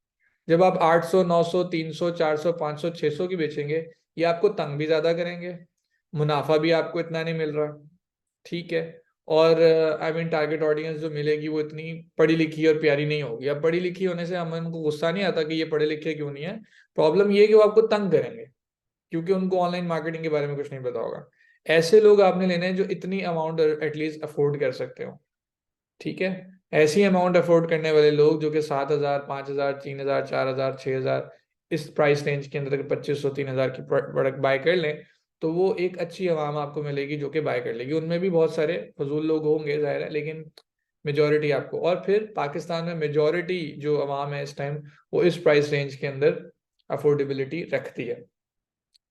जब आप 800 900 300 400 500 600 की बेचेंगे, ये आपको तंग भी ज्यादा करेंगे, मुनाफा भी आपको इतना नहीं मिल रहा। ठीक है, और आई मीन टारगेट ऑडियंस जो मिलेगी वो इतनी पढ़ी लिखी और प्यारी नहीं होगी। अब पढ़ी लिखी होने से हमें उनको गुस्सा नहीं आता कि ये पढ़े लिखे क्यों नहीं है, प्रॉब्लम ये है कि वो आपको तंग करेंगे क्योंकि उनको ऑनलाइन मार्केटिंग के बारे में कुछ नहीं पता होगा। ऐसे लोग आपने लेने हैं जो इतनी अमाउंट एटलीस्ट अफोर्ड कर सकते हो। ठीक है, ऐसी अमाउंट अफोर्ड करने वाले लोग जो कि 7,000 5,000 3,000 4,000 6,000 इस प्राइस रेंज के अंदर 2,500 3,000 की प्रोडक्ट बाय कर लें, तो वो एक अच्छी आवाम आपको मिलेगी जो कि बाय कर लेगी। उनमें भी बहुत सारे फजूल लोग होंगे जाहिर है, लेकिन मेजोरिटी आपको। और फिर पाकिस्तान में मेजोरिटी जो अवाम है इस टाइम, वो इस प्राइस रेंज के अंदर अफोर्डेबिलिटी रखती है।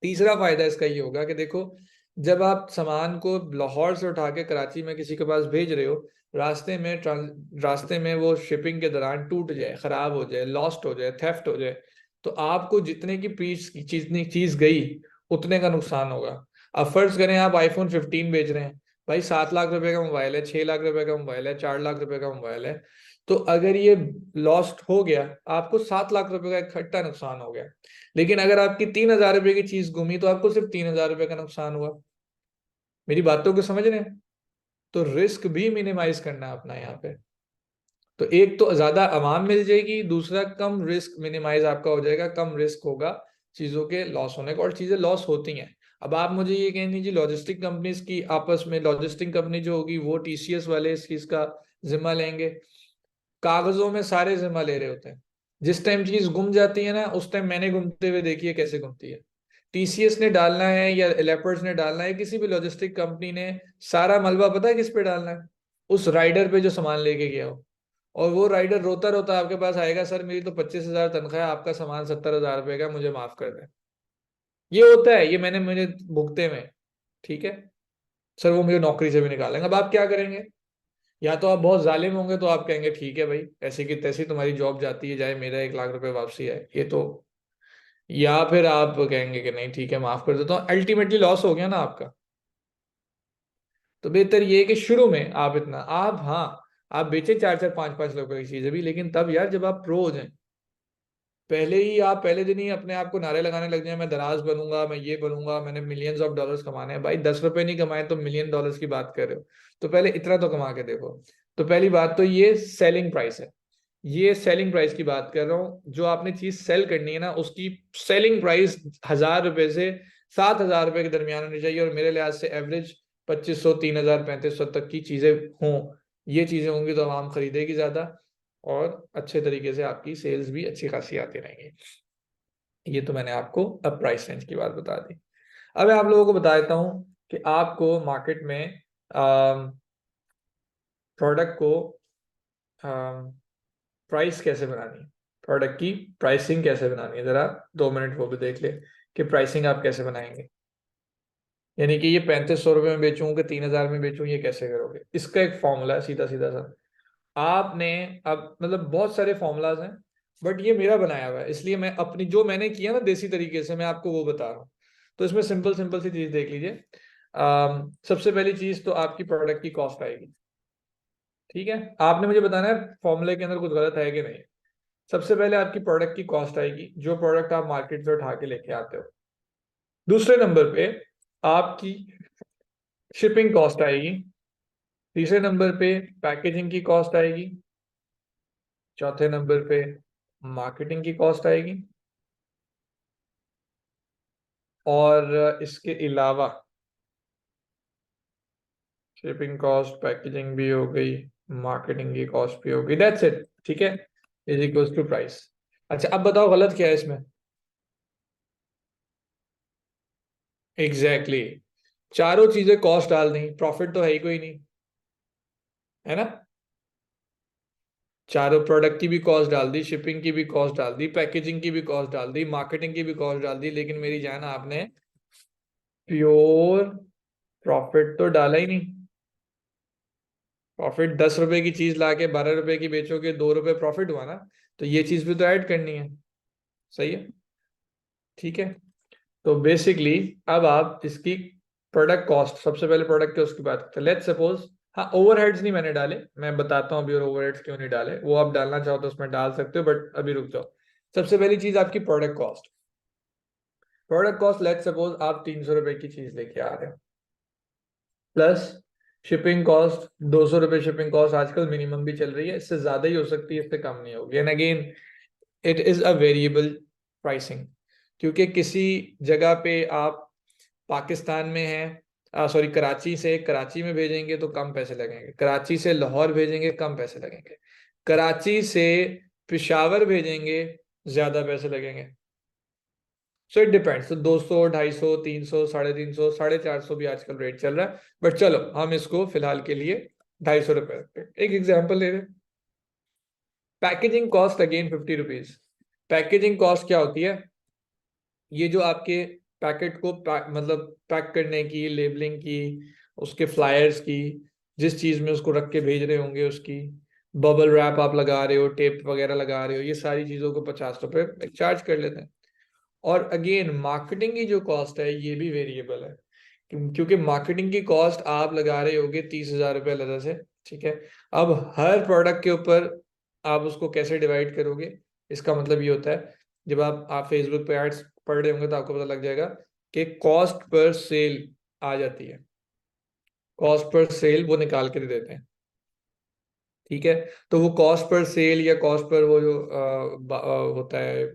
तीसरा फायदा इसका ये होगा कि देखो, जब आप सामान को लाहौर से उठा के कराची में किसी के पास भेज रहे हो, रास्ते में वो शिपिंग के दौरान टूट जाए, खराब हो जाए, लॉस्ट हो जाए, थेफ्ट हो जाए, तो आपको जितने की चीज गई उतने का नुकसान होगा। अब फर्ज करें आप आईफोन 15 बेच रहे हैं, भाई 7 लाख रुपए का मोबाइल है, 6 लाख रुपए का मोबाइल है, 4 लाख रुपए का मोबाइल है। तो अगर ये लॉस्ट हो गया, आपको 7 लाख रुपए का इकट्ठा नुकसान हो गया। लेकिन अगर आपकी 3,000 रुपए की चीज घूमी तो आपको सिर्फ 3,000 रुपए का नुकसान हुआ। मेरी बातों को समझ रहे हैं? तो रिस्क भी मिनिमाइज करना है अपना यहाँ पे। तो एक तो ज्यादा अमाउंट मिल जाएगी, दूसरा कम रिस्क मिनिमाइज आपका हो जाएगा, कम रिस्क होगा चीजों के लॉस होने का, और चीजें लॉस होती हैं। अब आप मुझे ये कह दीजिए, लॉजिस्टिक कंपनीज की आपस में, लॉजिस्टिक कंपनी जो होगी वो टीसीएस वाले इस चीज का जिम्मा लेंगे। कागजों में सारे जिम्मा ले रहे होते हैं। जिस टाइम चीज गुम जाती है ना, उस टाइम मैंने घूमते हुए देखी है कैसे घूमती है। टीसीएस ने डालना है या लेपर्स ने डालना है, किसी भी लॉजिस्टिक कंपनी ने सारा मलबा पता है किस पे डालना है? उस राइडर पे जो सामान लेके गया हो। और वो राइडर रोता रोता आपके पास आएगा, सर मेरी तो 25,000 तनख्वाह है, आपका सामान 70,000 रुपए का, मुझे माफ कर दें। ये होता है, ये मैंने मुझे भुगते में। ठीक है, सर वो मुझे नौकरी से भी निकालेंगे। अब आप क्या करेंगे? या तो आप बहुत जालिम होंगे तो आप कहेंगे ठीक है भाई, ऐसी की तैसी तुम्हारी जॉब जाती है जाए, मेरा 1 लाख रुपए वापसी है ये तो। या फिर आप कहेंगे कि नहीं ठीक है माफ कर देता हूँ, अल्टीमेटली लॉस हो गया ना आपका। तो बेहतर ये है कि शुरू में आप इतना, आप हाँ, आप बेचे 4-4 5-5 रुपए की चीजें भी, लेकिन तब यार जब आप प्रो हो जाए। पहले ही आप पहले दिन ही अपने आप को नारे लगाने लग जाए, मैं दराज बनूंगा, मैं ये बनूंगा, मैंने मिलियंस ऑफ डॉलर्स कमाने हैं। भाई 10 रुपए नहीं कमाए तो मिलियन डॉलर्स की बात कर रहे हो। तो पहले इतना तो कमा के देखो। तो पहली बात तो ये सेलिंग प्राइस है। ये सेलिंग प्राइस की बात कर रहा हूँ, जो आपने चीज सेल करनी है ना, उसकी सेलिंग प्राइस 1,000 रुपए से 7,000 रुपए के दरमियान होनी चाहिए। और मेरे लिहाज से एवरेज 2,500, 3,000, 3,500 तक की चीजें हों। ये चीजें होंगी तो आवाम खरीदेगी ज्यादा, और अच्छे तरीके से आपकी सेल्स भी अच्छी खासी आती रहेंगी। ये तो मैंने आपको अब प्राइस रेंज की बात बता दी। अब मैं आप लोगों को बता देता हूँ कि आपको मार्केट में प्रोडक्ट को प्राइस कैसे बनानी है, प्रोडक्ट की प्राइसिंग कैसे बनानी है। जरा 2 मिनट वो भी देख ले कि प्राइसिंग आप कैसे बनाएंगे। यानी कि ये 3,500 रुपये में बेचूं कि 3,000 में बेचूं, ये कैसे करोगे? इसका एक फॉर्मूला है सीधा सीधा सा। आपने, अब मतलब बहुत सारे फॉर्मूलाज हैं, बट ये मेरा बनाया हुआ है, इसलिए मैं अपनी जो मैंने किया ना देसी तरीके से मैं आपको वो बता रहा हूँ। तो इसमें सिंपल सिंपल सी चीज देख लीजिए। सबसे पहली चीज तो आपकी प्रोडक्ट की कॉस्ट आएगी। ठीक है, आपने मुझे बताना है फॉर्मूले के अंदर कुछ गलत है कि नहीं। सबसे पहले आपकी प्रोडक्ट की कॉस्ट आएगी, जो प्रोडक्ट आप मार्केट से उठा के लेके आते हो। दूसरे नंबर पे आपकी शिपिंग कॉस्ट आएगी। तीसरे नंबर पे पैकेजिंग की कॉस्ट आएगी। चौथे नंबर पे मार्केटिंग की कॉस्ट आएगी। और इसके अलावा शिपिंग कॉस्ट, पैकेजिंग भी हो गई, मार्केटिंग की कॉस्ट भी हो गई, दैट्स इट। ठीक है, इज इक्वल्स टू प्राइस। अच्छा अब बताओ गलत क्या है इसमें? Exactly exactly। चारों चीजें कॉस्ट डाल दी, प्रॉफिट तो है ही कोई नहीं, है ना? चारों प्रोडक्ट की भी कॉस्ट डाल दी, शिपिंग की भी कॉस्ट डाल दी, पैकेजिंग की भी कॉस्ट डाल दी, मार्केटिंग की भी कॉस्ट डाल दी, लेकिन मेरी जान आपने प्योर प्रॉफिट तो डाला ही नहीं। प्रॉफिट 10 रुपए की चीज लाके 12 रुपए की बेचोगे, 2 रुपए प्रॉफिट हुआ ना। तो ये चीज भी तो ऐड करनी है। सही है, ठीक है। तो बेसिकली अब आप इसकी प्रोडक्ट कॉस्ट, सबसे पहले प्रोडक्ट है उसकी बात करते हैं। लेट्स सपोज, हाँ ओवरहेड्स नहीं मैंने डाले, मैं बताता हूँ अभी और ओवरहेड्स क्यों नहीं डाले, वो आप डालना चाहो तो उसमें डाल सकते हो, बट अभी रुक जाओ। सबसे पहली चीज आपकी product cost. Product cost let's suppose आप 300 रुपए की चीज लेके आ रहे हो, प्लस शिपिंग कॉस्ट 200 रुपए। शिपिंग कॉस्ट आजकल मिनिमम भी चल रही है, इससे ज्यादा ही हो सकती है, इससे कम नहीं होगी। And again it is a variable pricing, क्योंकि किसी जगह पे आप पाकिस्तान में हैं, सॉरी कराची से कराची में भेजेंगे तो कम पैसे लगेंगे, कराची से लाहौर भेजेंगे कम पैसे लगेंगे, कराची से पेशावर भेजेंगे ज्यादा पैसे लगेंगे। So it depends. तो 200, 250, 300, 350, 450 भी आजकल रेट चल रहा है। बट चलो हम इसको फिलहाल के लिए 250 रुपये रखते हैं। एक एग्जाम्पल ले रहे हैं, packaging cost again 50 rupees. Packaging cost क्या होती है? ये जो आपके पैकेट को मतलब पैक करने की, लेबलिंग की, उसके फ्लायर्स की, जिस चीज में उसको रख के भेज रहे होंगे उसकी, बबल रैप आप लगा रहे हो, टेप वगैरह लगा रहे हो, ये सारी चीजों को 50 रुपए चार्ज कर लेते हैं। और अगेन मार्केटिंग की जो कॉस्ट है ये भी वेरिएबल है, क्योंकि मार्केटिंग की कॉस्ट आप लगा रहे होगे 30,000 रुपये अलग से। ठीक है, अब हर प्रोडक्ट के ऊपर आप उसको कैसे डिवाइड करोगे, इसका मतलब ये होता है, जब आप फेसबुक पे एड्स पढ़ रहे होंगे तो आपको पता लग जाएगा कि कॉस्ट पर सेल आ जाती है, कॉस्ट पर सेल वो निकाल के दे देते हैं। ठीक है, तो वो कॉस्ट पर सेल या कॉस्ट पर वो जो होता है,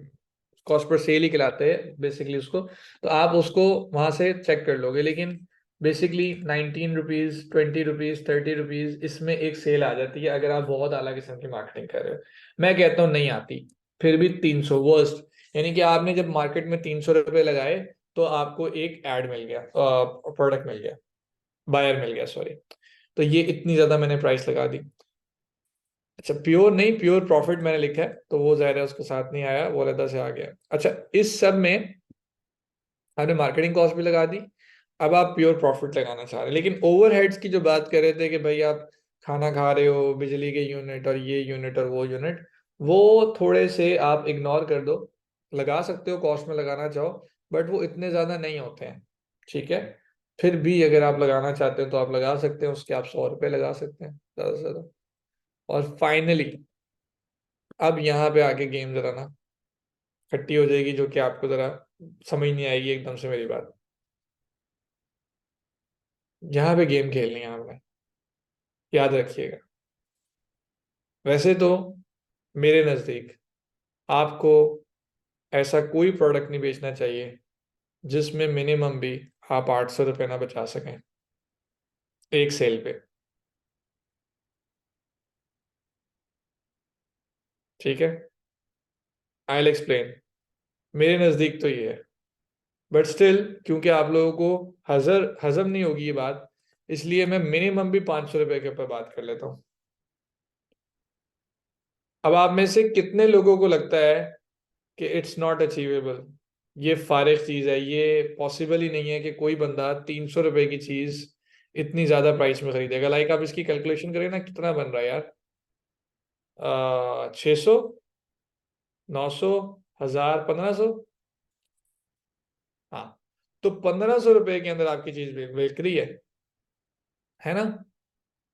कॉस्ट पर सेल ही कहलाते हैं बेसिकली उसको। तो आप उसको वहां से चेक कर लोगे, लेकिन बेसिकली 19 रुपीज, 20 रुपीज, 30 रुपीज इसमें एक सेल आ जाती है अगर आप बहुत आला किस्म की मार्केटिंग कर रहे हो। मैं कहता हूँ नहीं आती, फिर भी 300 वर्स्ट, यानी कि आपने जब मार्केट में 300 रुपये लगाए तो आपको एक एड मिल गया, प्रोडक्ट मिल गया, बायर मिल गया सॉरी, तो ये इतनी ज्यादा मैंने प्राइस लगा दी। अच्छा प्योर नहीं, प्योर प्रॉफिट मैंने लिखा है तो वो ज़ाहिर है उसके साथ नहीं आया, वो अलग से आ गया। अच्छा, इस सब में आपने मार्केटिंग कॉस्ट भी लगा दी, अब आप प्योर प्रॉफिट लगाना चाह रहे हैं, लेकिन ओवरहेड्स की जो बात कर रहे थे कि भाई आप खाना खा रहे हो, बिजली के यूनिट और ये यूनिट और वो यूनिट, वो थोड़े से आप इग्नोर कर दो। लगा सकते हो कॉस्ट में लगाना चाहो, बट वो इतने ज़्यादा नहीं होते हैं। ठीक है, फिर भी अगर आप लगाना चाहते हो तो आप लगा सकते हैं, उसके आप 100 रुपये लगा सकते हैं ज़्यादा से ज़्यादा। और फाइनली अब यहाँ पे आके गेम जरा ना खट्टी हो जाएगी, जो कि आपको जरा समझ नहीं आएगी एकदम से मेरी बात। यहाँ पे गेम खेलनी है आपने, याद रखिएगा। वैसे तो मेरे नज़दीक आपको ऐसा कोई प्रोडक्ट नहीं बेचना चाहिए जिसमें मिनिमम भी आप 800 रुपये ना बचा सकें एक सेल पे। ठीक है, आई विल एक्सप्लेन। मेरे नज़दीक तो ये है, बट स्टिल क्योंकि आप लोगों को हजम नहीं होगी ये बात, इसलिए मैं मिनिमम भी 500 रुपये के ऊपर बात कर लेता हूँ। अब आप में से कितने लोगों को लगता है कि इट्स नॉट अचीवेबल, ये फारिग चीज है, ये पॉसिबल ही नहीं है कि कोई बंदा 300 रुपए की चीज इतनी ज्यादा प्राइस में खरीदेगा। लाइक आप इसकी कैलकुलेशन करें ना, कितना बन रहा है यार, 600, 900, 1000, 1500। हाँ, तो 1500 रुपए के अंदर आपकी चीज बिक रही है ना।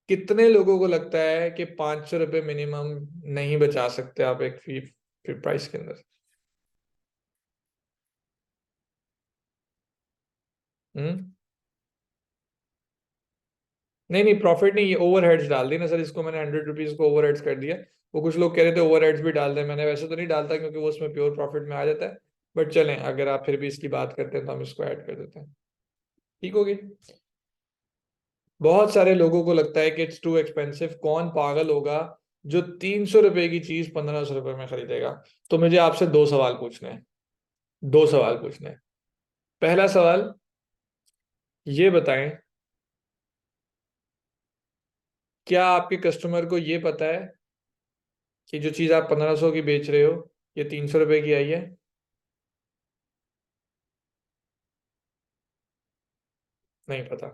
कितने लोगों को लगता है कि 500 रुपये मिनिमम नहीं बचा सकते आप एक फी प्राइस के अंदर? हम्म, नहीं नहीं, प्रॉफिट नहीं, ये ओवरहेड्स डाल दी ना सर, इसको मैंने 100 रुपीज को ओवरहेड्स कर दिया। वो कुछ लोग कह रहे थे ओवरहेड्स भी डाल दें, मैंने वैसे तो नहीं डालता क्योंकि वो उसमें प्योर प्रॉफिट में आ जाता है, बट चलें अगर आप फिर भी इसकी बात करते हैं तो हम इसको ऐड कर देते हैं। ठीक होगी। बहुत सारे लोगों को लगता है कि इट्स टू एक्सपेंसिव, कौन पागल होगा जो 300 रुपए की चीज 1500 रुपए में खरीदेगा। तो मुझे आपसे दो सवाल पूछने हैं, दो सवाल पूछने हैं। पहला सवाल, ये बताएं, क्या आपके कस्टमर को ये पता है कि जो चीज आप 1500 की बेच रहे हो ये 300 रुपए की आई है? नहीं पता।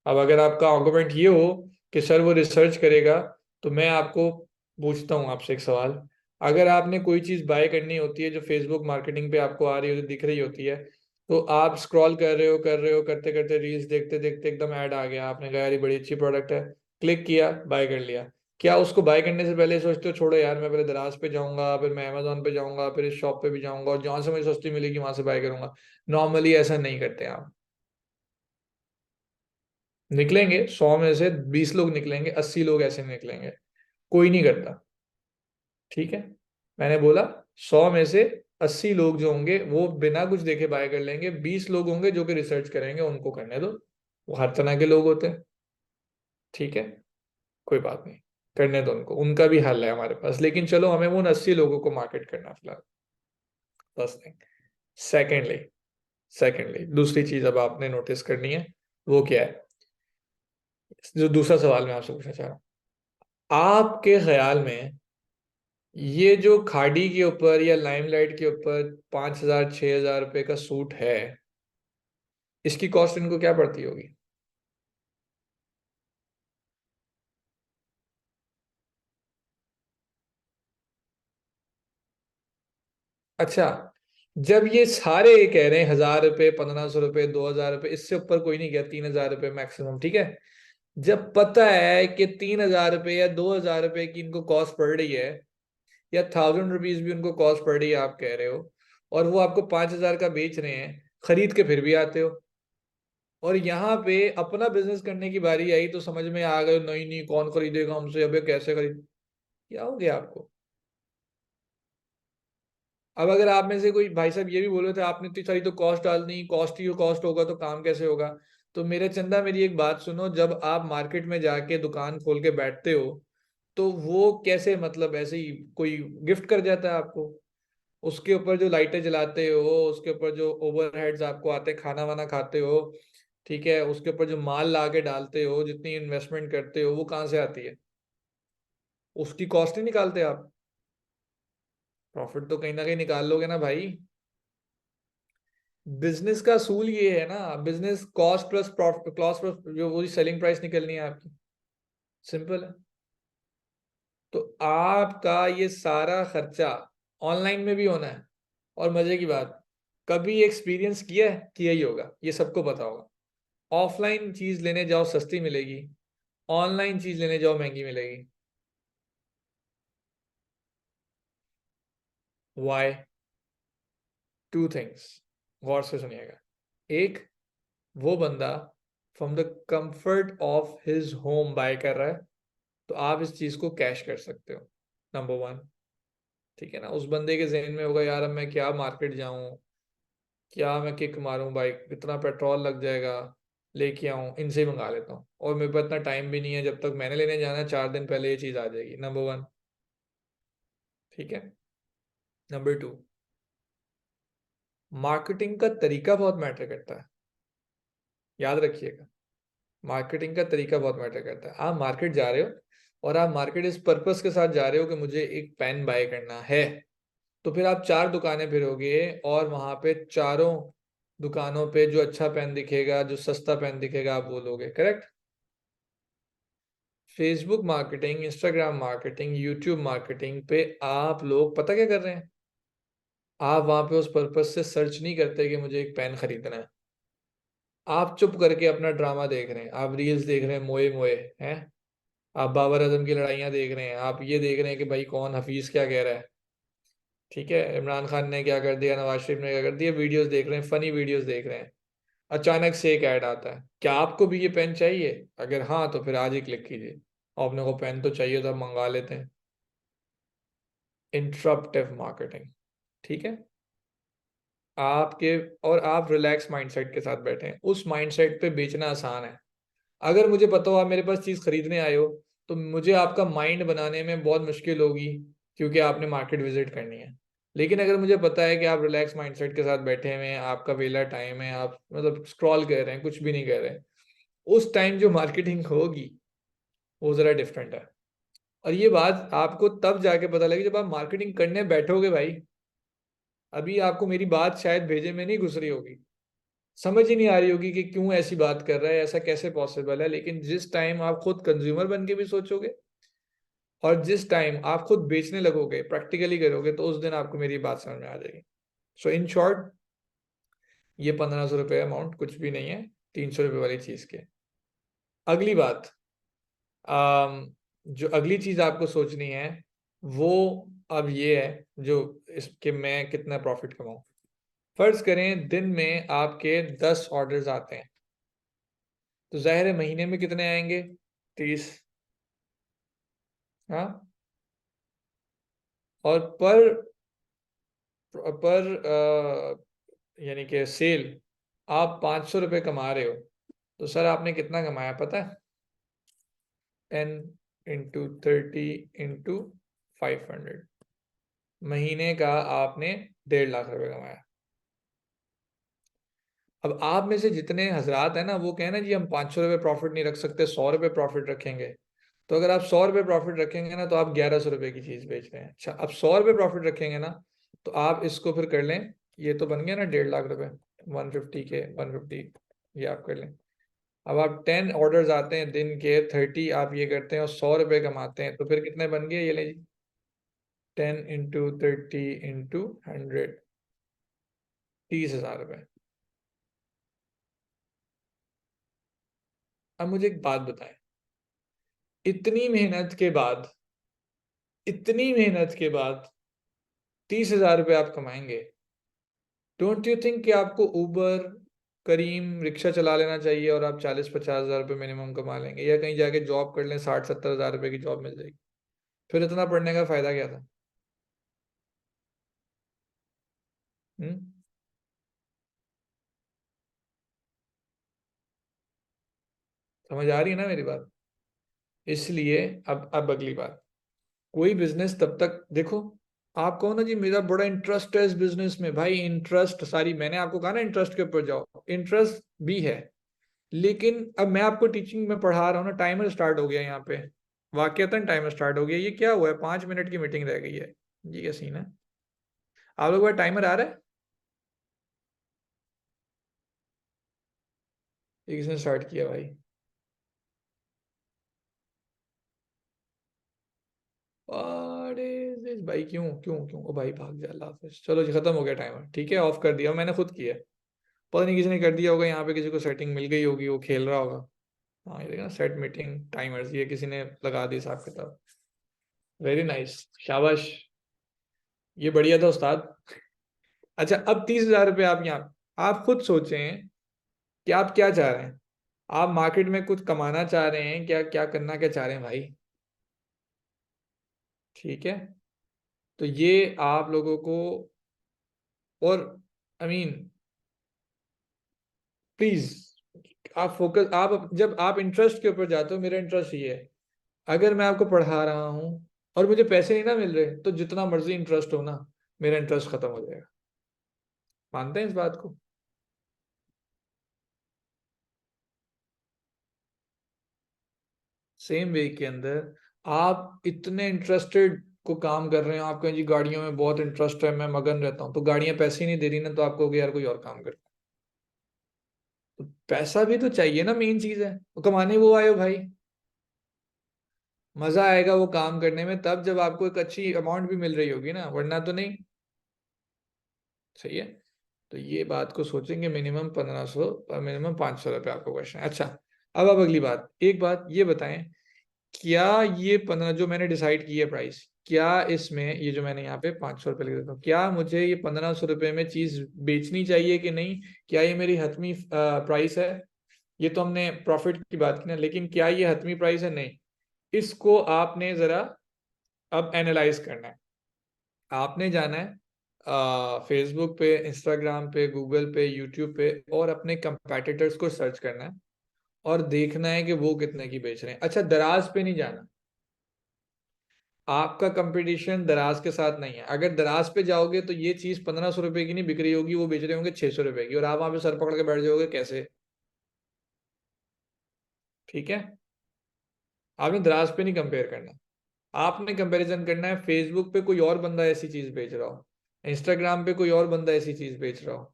अब अगर आपका आर्गुमेंट ये हो कि सर वो रिसर्च करेगा, तो मैं आपको पूछता हूँ आपसे एक सवाल। अगर आपने कोई चीज़ बाय करनी होती है जो फेसबुक मार्केटिंग पे आपको आ रही हो, दिख रही होती है, तो आप स्क्रॉल कर रहे हो, करते करते रील्स देखते देखते एकदम ऐड आ गया, आपने कहा यार ये बड़ी अच्छी प्रोडक्ट है, क्लिक किया, बाय कर लिया। क्या उसको बाय करने से पहले सोचते हो छोड़ो यार मैं पहले दराज पे जाऊंगा, फिर मैं अमेजोन पे जाऊंगा, फिर इस शॉप पे भी जाऊंगा और जहां से मुझे सस्ती मिलेगी वहां से बाय करूंगा? नॉर्मली ऐसा नहीं करते आप। निकलेंगे 100 में से 20 लोग निकलेंगे, 80 लोग ऐसे नहीं निकलेंगे, कोई नहीं करता। ठीक है, मैंने बोला 100 में से 80 लोग जो होंगे वो बिना कुछ देखे बाय कर लेंगे, 20 लोग होंगे जो कि रिसर्च करेंगे, उनको करने दो, वो हर तरह के लोग होते हैं। ठीक है, कोई बात नहीं, करने दो उनको, उनका भी हल है हमारे पास, लेकिन चलो हमें वो उन 80 लोगों को मार्केट करना है फिलहाल। First thing. सेकेंडली, दूसरी चीज अब आपने नोटिस करनी है, वो क्या है, जो दूसरा सवाल मैं आपसे पूछना चाह रहा हूँ, आपके ख्याल में ये जो खाड़ी के ऊपर या लाइमलाइट के ऊपर 5000 6000 रुपए का सूट है, इसकी कॉस्ट इनको क्या पड़ती होगी? अच्छा, जब ये सारे कह रहे हैं 1000 रुपए, 1500 रुपए, 2000 रुपए, इससे ऊपर कोई नहीं गया, 3000 रुपए मैक्सिमम, ठीक है, जब पता है कि 3,000 रुपये या 2,000 रुपये की इनको कॉस्ट पड़ रही है, या 1,000 रुपीज भी उनको कॉस्ट पड़ रही है, आप कह रहे हो, और वो आपको 5,000 का बेच रहे हैं, खरीद के फिर भी आते हो। और यहाँ पे अपना बिजनेस करने की बारी आई तो समझ में आ गए, नहीं नहीं कौन खरीदेगा हमसे, अबे कैसे खरीद, क्या हो गया आपको। अब अगर आप में से कोई भाई साहब ये भी बोल रहे थे आपने इतनी सारी तो कॉस्ट डाल दी, कॉस्ट ही कॉस्ट होगा तो काम कैसे होगा, तो मेरे चंदा मेरी एक बात सुनो, जब आप मार्केट में जाके दुकान खोल के बैठते हो तो वो कैसे, मतलब ऐसे ही कोई गिफ्ट कर जाता है आपको? उसके ऊपर जो लाइटें जलाते हो, उसके ऊपर जो ओवरहेड्स आपको आते हैं, खाना वाना खाते हो, ठीक है, उसके ऊपर जो माल ला के डालते हो, जितनी इन्वेस्टमेंट करते हो, वो कहाँ से आती है? उसकी कॉस्ट ही निकालते आप? प्रॉफिट तो कहीं ना कहीं निकाल लोगे ना भाई। बिजनेस का असूल ये है ना, business cost plus profit, cost plus जो वही सेलिंग प्राइस निकलनी है आपकी, सिंपल है। तो आपका ये सारा खर्चा ऑनलाइन में भी होना है। और मजे की बात, कभी एक्सपीरियंस किया ही होगा, ये सबको पता होगा, ऑफलाइन चीज लेने जाओ सस्ती मिलेगी, ऑनलाइन चीज लेने जाओ महंगी मिलेगी। वाई? टू थिंग्स, गौर से सुनिएगा। एक, वो बंदा from the comfort of his home buy कर रहा है, तो आप इस चीज को कैश कर सकते हो, नंबर वन। ठीक है ना, उस बंदे के जहन में होगा यार अब मैं क्या मार्केट जाऊं, क्या मैं किक मारूं बाइक, इतना पेट्रोल लग जाएगा, लेके आऊं, इनसे ही मंगा लेता हूँ, और मेरे पास इतना टाइम भी नहीं है, जब तक मैंने लेने जाना है 4 दिन पहले ये चीज आ जाएगी, नंबर वन। ठीक है। नंबर टू, मार्केटिंग का तरीका बहुत मैटर करता है, याद रखिएगा। मार्केटिंग का तरीका बहुत मैटर करता है। आप मार्केट जा रहे हो और आप मार्केट इस पर्पस के साथ जा रहे हो कि मुझे एक पेन बाय करना है, तो फिर आप 4 दुकानें फिरोगे और वहां पे चारों दुकानों पे जो अच्छा पेन दिखेगा, जो सस्ता पेन दिखेगा, आप वो लोगे, correct? Facebook marketing, Instagram marketing, YouTube marketing पे आप लोग पता क्या कर रहे हैं, आप वहां पे उस पर्पस से सर्च नहीं करते कि मुझे एक पेन खरीदना है, आप चुप करके अपना ड्रामा देख रहे हैं, आप रील्स देख रहे हैं, मोए मोए हैं, आप बाबर आजम की लड़ाइयाँ देख रहे हैं, आप ये देख रहे हैं कि भाई कौन हफीज क्या कह रहा है, ठीक है, इमरान खान ने क्या कर दिया, नवाज शरीफ ने क्या कर दिया, वीडियोस देख रहे हैं, फनी वीडियोस देख रहे हैं। अचानक से एक ऐड आता है, क्या आपको भी ये पेन चाहिए? अगर हाँ तो फिर आज ही क्लिक कीजिए, आपने को पेन तो चाहिए तो आप मंगा लेते हैं। इंटरप्टिव मार्केटिंग, ठीक है। आपके, और आप रिलैक्स माइंडसेट के साथ बैठे हैं, उस माइंडसेट पे बेचना आसान है। अगर मुझे पता हो आप मेरे पास चीज खरीदने आए हो, तो मुझे आपका माइंड बनाने में बहुत मुश्किल होगी, क्योंकि आपने मार्केट विजिट करनी है। लेकिन अगर मुझे पता है कि आप रिलैक्स माइंडसेट के साथ बैठे हुए हैं, आपका वेला टाइम है, आप मतलब स्क्रॉल कर रहे हैं, कुछ भी नहीं कर रहे हैं, उस टाइम जो मार्केटिंग होगी वो जरा डिफरेंट है। और ये बात आपको तब जाके पता लगी जब आप मार्केटिंग करने बैठोगे भाई। अभी आपको मेरी बात शायद भेजे में नहीं घुस रही होगी, समझ ही नहीं आ रही होगी कि क्यों ऐसी बात कर रहा है, ऐसा कैसे पॉसिबल है, लेकिन जिस टाइम आप खुद कंज्यूमर बन के भी सोचोगे, और जिस टाइम आप खुद बेचने लगोगे, प्रैक्टिकली करोगे, तो उस दिन आपको मेरी बात समझ में आ जाएगी। सो इन शॉर्ट, ये 1,500 रुपये अमाउंट कुछ भी नहीं है 300 रुपये वाली चीज के। अगली बात, जो अगली चीज आपको सोचनी है वो अब ये है, जो इसके मैं कितना प्रॉफिट कमाऊं। फर्ज करें दिन में आपके 10 ऑर्डर्स आते हैं, तो जाहिर है महीने में कितने आएंगे? 30। हाँ। और यानी कि सेल, आप 500 रुपये कमा रहे हो, तो सर आपने कितना कमाया पता है? 10 × 30 × 500, महीने का आपने 1.5 लाख रुपए कमाया। अब आप में से जितने हजरात हैं ना, वो कहना जी हम 500 रुपये प्रॉफिट नहीं रख सकते, 100 रुपये प्रॉफिट रखेंगे, तो अगर आप 100 रुपये प्रॉफिट रखेंगे ना, तो आप 1,100 रुपये की चीज बेच रहे हैं। अच्छा, अब 100 रुपये प्रॉफिट रखेंगे ना, तो आप इसको फिर कर लें, ये तो बन गया ना 1.5 लाख रुपए, 150 ये आप कर लें। अब आप 10 ऑर्डर्स आते हैं दिन के, 30 आप ये करते हैं और 100 रुपये कमाते हैं, तो फिर कितने बन गए, ये ले जी, 10 × 30 × 100, 30,000 रुपये। अब मुझे एक बात बताएं, इतनी मेहनत के बाद, इतनी मेहनत के बाद 30,000 रुपये आप कमाएंगे। डोंट यू थिंक कि आपको उबर, करीम, रिक्शा चला लेना चाहिए और आप 40-50 हजार रुपये मिनिमम कमा लेंगे, या कहीं जाके जॉब कर लें, 60-70 हजार रुपये की जॉब मिल जाएगी। फिर इतना पढ़ने का फायदा क्या था? हम्म। समझ आ रही है ना मेरी बात? इसलिए अब अगली बात, कोई बिजनेस तब तक देखो, आप कहो ना जी मेरा बड़ा इंटरेस्ट है इस बिजनेस में, भाई इंटरेस्ट सारी, मैंने आपको कहा ना इंटरेस्ट के ऊपर जाओ, इंटरेस्ट भी है, लेकिन अब मैं आपको टीचिंग में पढ़ा रहा हूँ ना, टाइमर स्टार्ट हो गया यहाँ पे, वाकयातन टाइमर स्टार्ट हो गया। ये क्या हुआ है, 5 मिनट की मीटिंग रह गई है, ये क्या सीन है? आप लोग का टाइमर आ रहा है? ये किसने स्टार्ट किया भाई? अरे भाई क्यों क्यों क्यों, ओ भाई भाग जा, अल्लाह हाफिज, चलो जी खत्म हो गया टाइमर, ठीक है, ऑफ कर दिया, मैंने खुद किया, पता नहीं किसी ने कर दिया होगा, यहाँ पे किसी को सेटिंग मिल गई होगी, वो खेल रहा होगा। हाँ ये देखना, सेट मीटिंग टाइमर्स, ये किसी ने लगा दी हिसाब किताब। वेरी नाइस, शाबाश, ये बढ़िया था उस्ताद। अच्छा अब 30,000 रुपये आप यहाँ, आप खुद सोचें कि आप क्या चाह रहे हैं, आप मार्केट में कुछ कमाना चाह रहे हैं क्या, क्या करना क्या चाह रहे हैं भाई? ठीक है, तो ये आप लोगों को, और आई मीन प्लीज, आप फोकस, आप जब आप इंटरेस्ट के ऊपर जाते हो, मेरा इंटरेस्ट ये है, अगर मैं आपको पढ़ा रहा हूँ और मुझे पैसे नहीं ना मिल रहे, तो जितना मर्जी इंटरेस्ट हो ना, मेरा इंटरेस्ट खत्म हो जाएगा। मानते हैं इस बात को? सेम वे के अंदर, आप इतने इंटरेस्टेड को काम कर रहे हो, आप कहें जी गाड़ियों में बहुत इंटरेस्ट है, मैं मगन रहता हूँ, तो गाड़ियां पैसे ही नहीं दे रही ना, तो आपको कहोगे यार कोई और काम कर। तो पैसा भी तो चाहिए ना, मेन चीज है, वो कमाने वो आए हो भाई, मजा आएगा वो काम करने में तब जब आपको एक अच्छी अमाउंट भी मिल रही होगी ना, वरना तो नहीं। सही है, तो ये बात को सोचेंगे, मिनिमम 1500 और मिनिमम 500 रुपये आपको क्वेश्चन। अच्छा अब अगली बात, एक बात ये बताएं, क्या ये 15 जो मैंने डिसाइड की है प्राइस, क्या इसमें ये जो मैंने यहाँ पे 500 रुपये लिख देता हूँ, क्या मुझे ये 1500 रुपये में चीज बेचनी चाहिए कि नहीं? क्या ये मेरी हतमी प्राइस है? ये तो हमने प्रॉफिट की बात की ना, लेकिन क्या ये हतमी प्राइस है? नहीं, इसको आपने जरा अब एनालाइज करना है। आपने जाना है फेसबुक पे, इंस्टाग्राम पे, गूगल पे, यूट्यूब पे, और अपने कंपेटिटर्स को सर्च करना है और देखना है कि वो कितने की बेच रहे हैं। अच्छा दराज पे नहीं जाना, आपका कंपटीशन दराज के साथ नहीं है, अगर दराज पे जाओगे तो ये चीज 1500 रुपए की नहीं बिक रही होगी, वो बेच रहे होंगे 600 रुपए की, और आप वहां पे सर पकड़ के बैठ जाओगे कैसे? ठीक है, आपने दराज पे नहीं कंपेयर करना, आपने कंपैरिजन करना है फेसबुक पे कोई और बंदा ऐसी चीज बेच रहा हो, इंस्टाग्राम पे कोई और बंदा ऐसी चीज बेच रहा हो,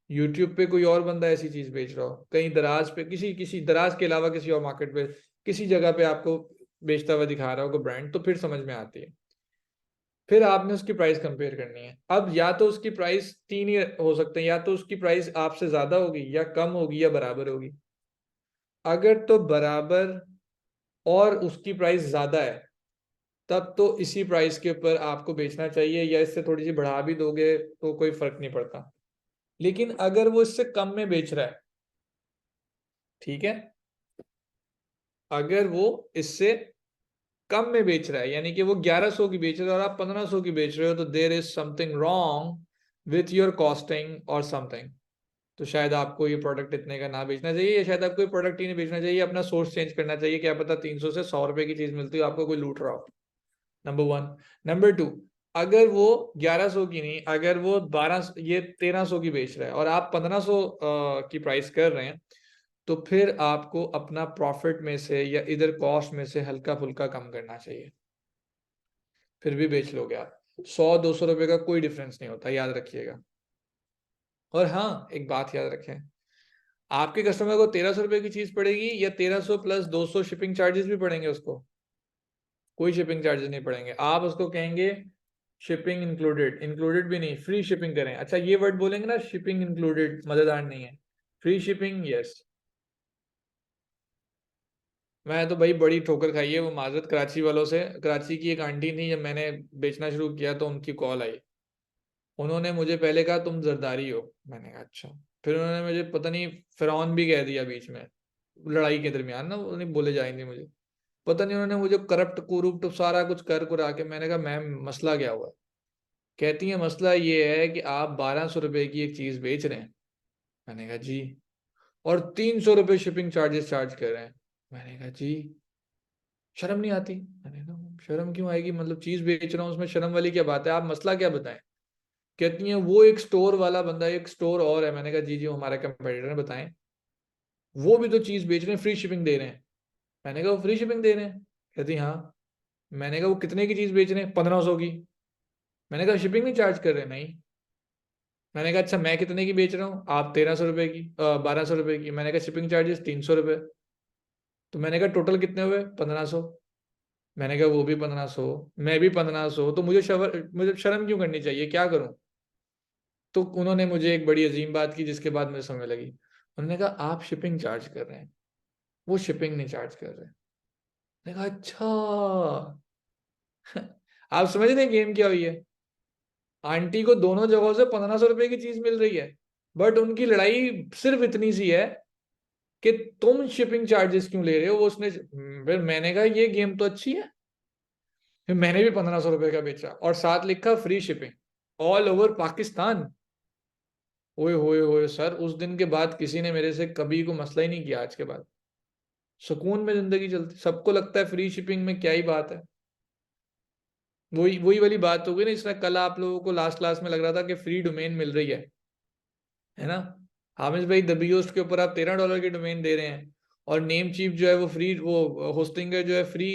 यूट्यूब पे कोई और बंदा ऐसी चीज बेच रहा हो, कहीं दराज पे, किसी किसी दराज के अलावा किसी और मार्केट पे, किसी जगह पे आपको बेचता हुआ दिखा रहा होगा ब्रांड, तो फिर समझ में आती है। फिर आपने उसकी प्राइस कंपेयर करनी है। अब या तो उसकी प्राइस तीन ही हो सकते हैं, या तो उसकी प्राइस आपसे ज्यादा होगी, या कम होगी, या बराबर होगी। अगर तो बराबर और उसकी प्राइस ज्यादा है, तब तो इसी प्राइस के ऊपर आपको बेचना चाहिए, या इससे थोड़ी सी बढ़ा भी दोगे तो कोई फर्क नहीं पड़ता। लेकिन अगर वो इससे कम में बेच रहा है, ठीक है, अगर वो इससे कम में बेच रहा है, यानी कि वो 1100 की बेच रहा है और आप 1500 की बेच रहे हो, तो there is something wrong with your costing और समथिंग। तो शायद आपको ये प्रोडक्ट इतने का ना बेचना चाहिए, या शायद आपको ये प्रोडक्ट ही नहीं बेचना चाहिए, अपना सोर्स चेंज करना चाहिए, क्या पता 300 से 100 रुपए की चीज मिलती हो, आपको कोई लूट रहा हो। Number one. नंबर टू, अगर वो 1100 की नहीं, अगर वो 12, ये 1300 की बेच रहा है और आप 1500 की प्राइस कर रहे हैं, तो फिर आपको अपना प्रॉफिट में से या इधर कॉस्ट में से हल्का फुल्का कम करना चाहिए, फिर भी बेच लोगे आप। 100-200 रुपए का कोई डिफरेंस नहीं होता, याद रखिएगा। और हाँ एक बात याद रखें, आपके कस्टमर को 1300 रुपए की चीज पड़ेगी, या 1300 प्लस 200 शिपिंग चार्जेस भी पड़ेंगे उसको? कोई शिपिंग चार्जेस नहीं पड़ेंगे, आप उसको कहेंगे शिपिंग इंक्लूडेड, इंक्लूडेड भी नहीं, फ्री शिपिंग करें। अच्छा ये वर्ड बोलेंगे ना, शिपिंग इंक्लूडेड, मजेदार नहीं है, फ्री शिपिंग, यस, मैं तो भाई बड़ी ठोकर खाई है, वो माजरत कराची वालों से। कराची की एक आंटी थी, जब मैंने बेचना शुरू किया तो उनकी कॉल आई। उन्होंने मुझे पहले कहा तुम जरदारी हो, मैंने कहा अच्छा। फिर उन्होंने मुझे पता नहीं फिरौन भी कह दिया बीच में, लड़ाई के दरमियान ना, वो नहीं बोले जाएंगे मुझे। पता नहीं उन्होंने मुझे करप्ट कुरुप्ट सारा कुछ कर कुरा के। मैंने कहा मैम मसला क्या हुआ? कहती है मसला ये है कि आप 1200 रुपए की एक चीज बेच रहे हैं। मैंने कहा जी। और 300 रुपये शिपिंग चार्जेस चार्ज कर रहे हैं। मैंने कहा जी, शर्म नहीं आती? मैंने कहा शर्म क्यों आएगी, मतलब चीज बेच रहा हूँ उसमें शर्म वाली क्या बात है, आप मसला क्या बताएं। कहती हैं वो एक स्टोर वाला बंदा, एक स्टोर और है। मैंने कहा जी जी, वो हमारा कंपेटिटर है, बताएं। वो भी तो चीज बेच रहे हैं, फ्री शिपिंग दे रहे हैं। मैंने कहा वो फ्री शिपिंग दे रहे हैं? कहती हाँ। मैंने कहा वो कितने की चीज बेच रहे हैं? 1500 की। मैंने कहा शिपिंग नहीं चार्ज कर रहे? नहीं। मैंने कहा अच्छा मैं कितने की बेच रहा हूँ? आप 1300 रुपए की, 1200 रुपए की। मैंने कहा शिपिंग चार्जेस 300 रुपये। तो मैंने कहा टोटल कितने हुए? 1500। मैंने कहा वो भी 1500, मैं भी 1500, तो मुझे शर्म क्यों करनी चाहिए, क्या करूं? तो उन्होंने मुझे एक बड़ी अजीम बात की, जिसके बाद मुझे समझ लगी। उन्होंने कहा आप शिपिंग चार्ज कर रहे हैं, वो शिपिंग नहीं चार्ज कर रहे। मैंने कहा अच्छा। आप समझ रहे हैं गेम क्या हुई है? आंटी को दोनों जगहों से 1500 रुपए की चीज मिल रही है, बट उनकी लड़ाई सिर्फ इतनी सी है कि तुम शिपिंग चार्जेस क्यों ले रहे हो। वो उसने, फिर मैंने कहा ये गेम तो अच्छी है। फिर मैंने भी 1500 रुपए का बेचा और साथ लिखा free shipping all over Pakistan. ओए होए होए सर, उस दिन के बाद किसी ने मेरे से कभी को मसला ही नहीं किया। आज के बाद सुकून में जिंदगी चलती, सबको लगता है फ्री शिपिंग में क्या ही बात है। वही वही वाली बात हो गई ना, इसमें कल आप लोगों को लास्ट क्लास में लग रहा था कि फ्री डोमेन मिल रही है ना? हामिद भाई, दबीहोस्ट के ऊपर आप $13 की डोमेन दे रहे हैं, और नेम चीफ जो है वो फ्री, वो होस्टिंग का जो है फ्री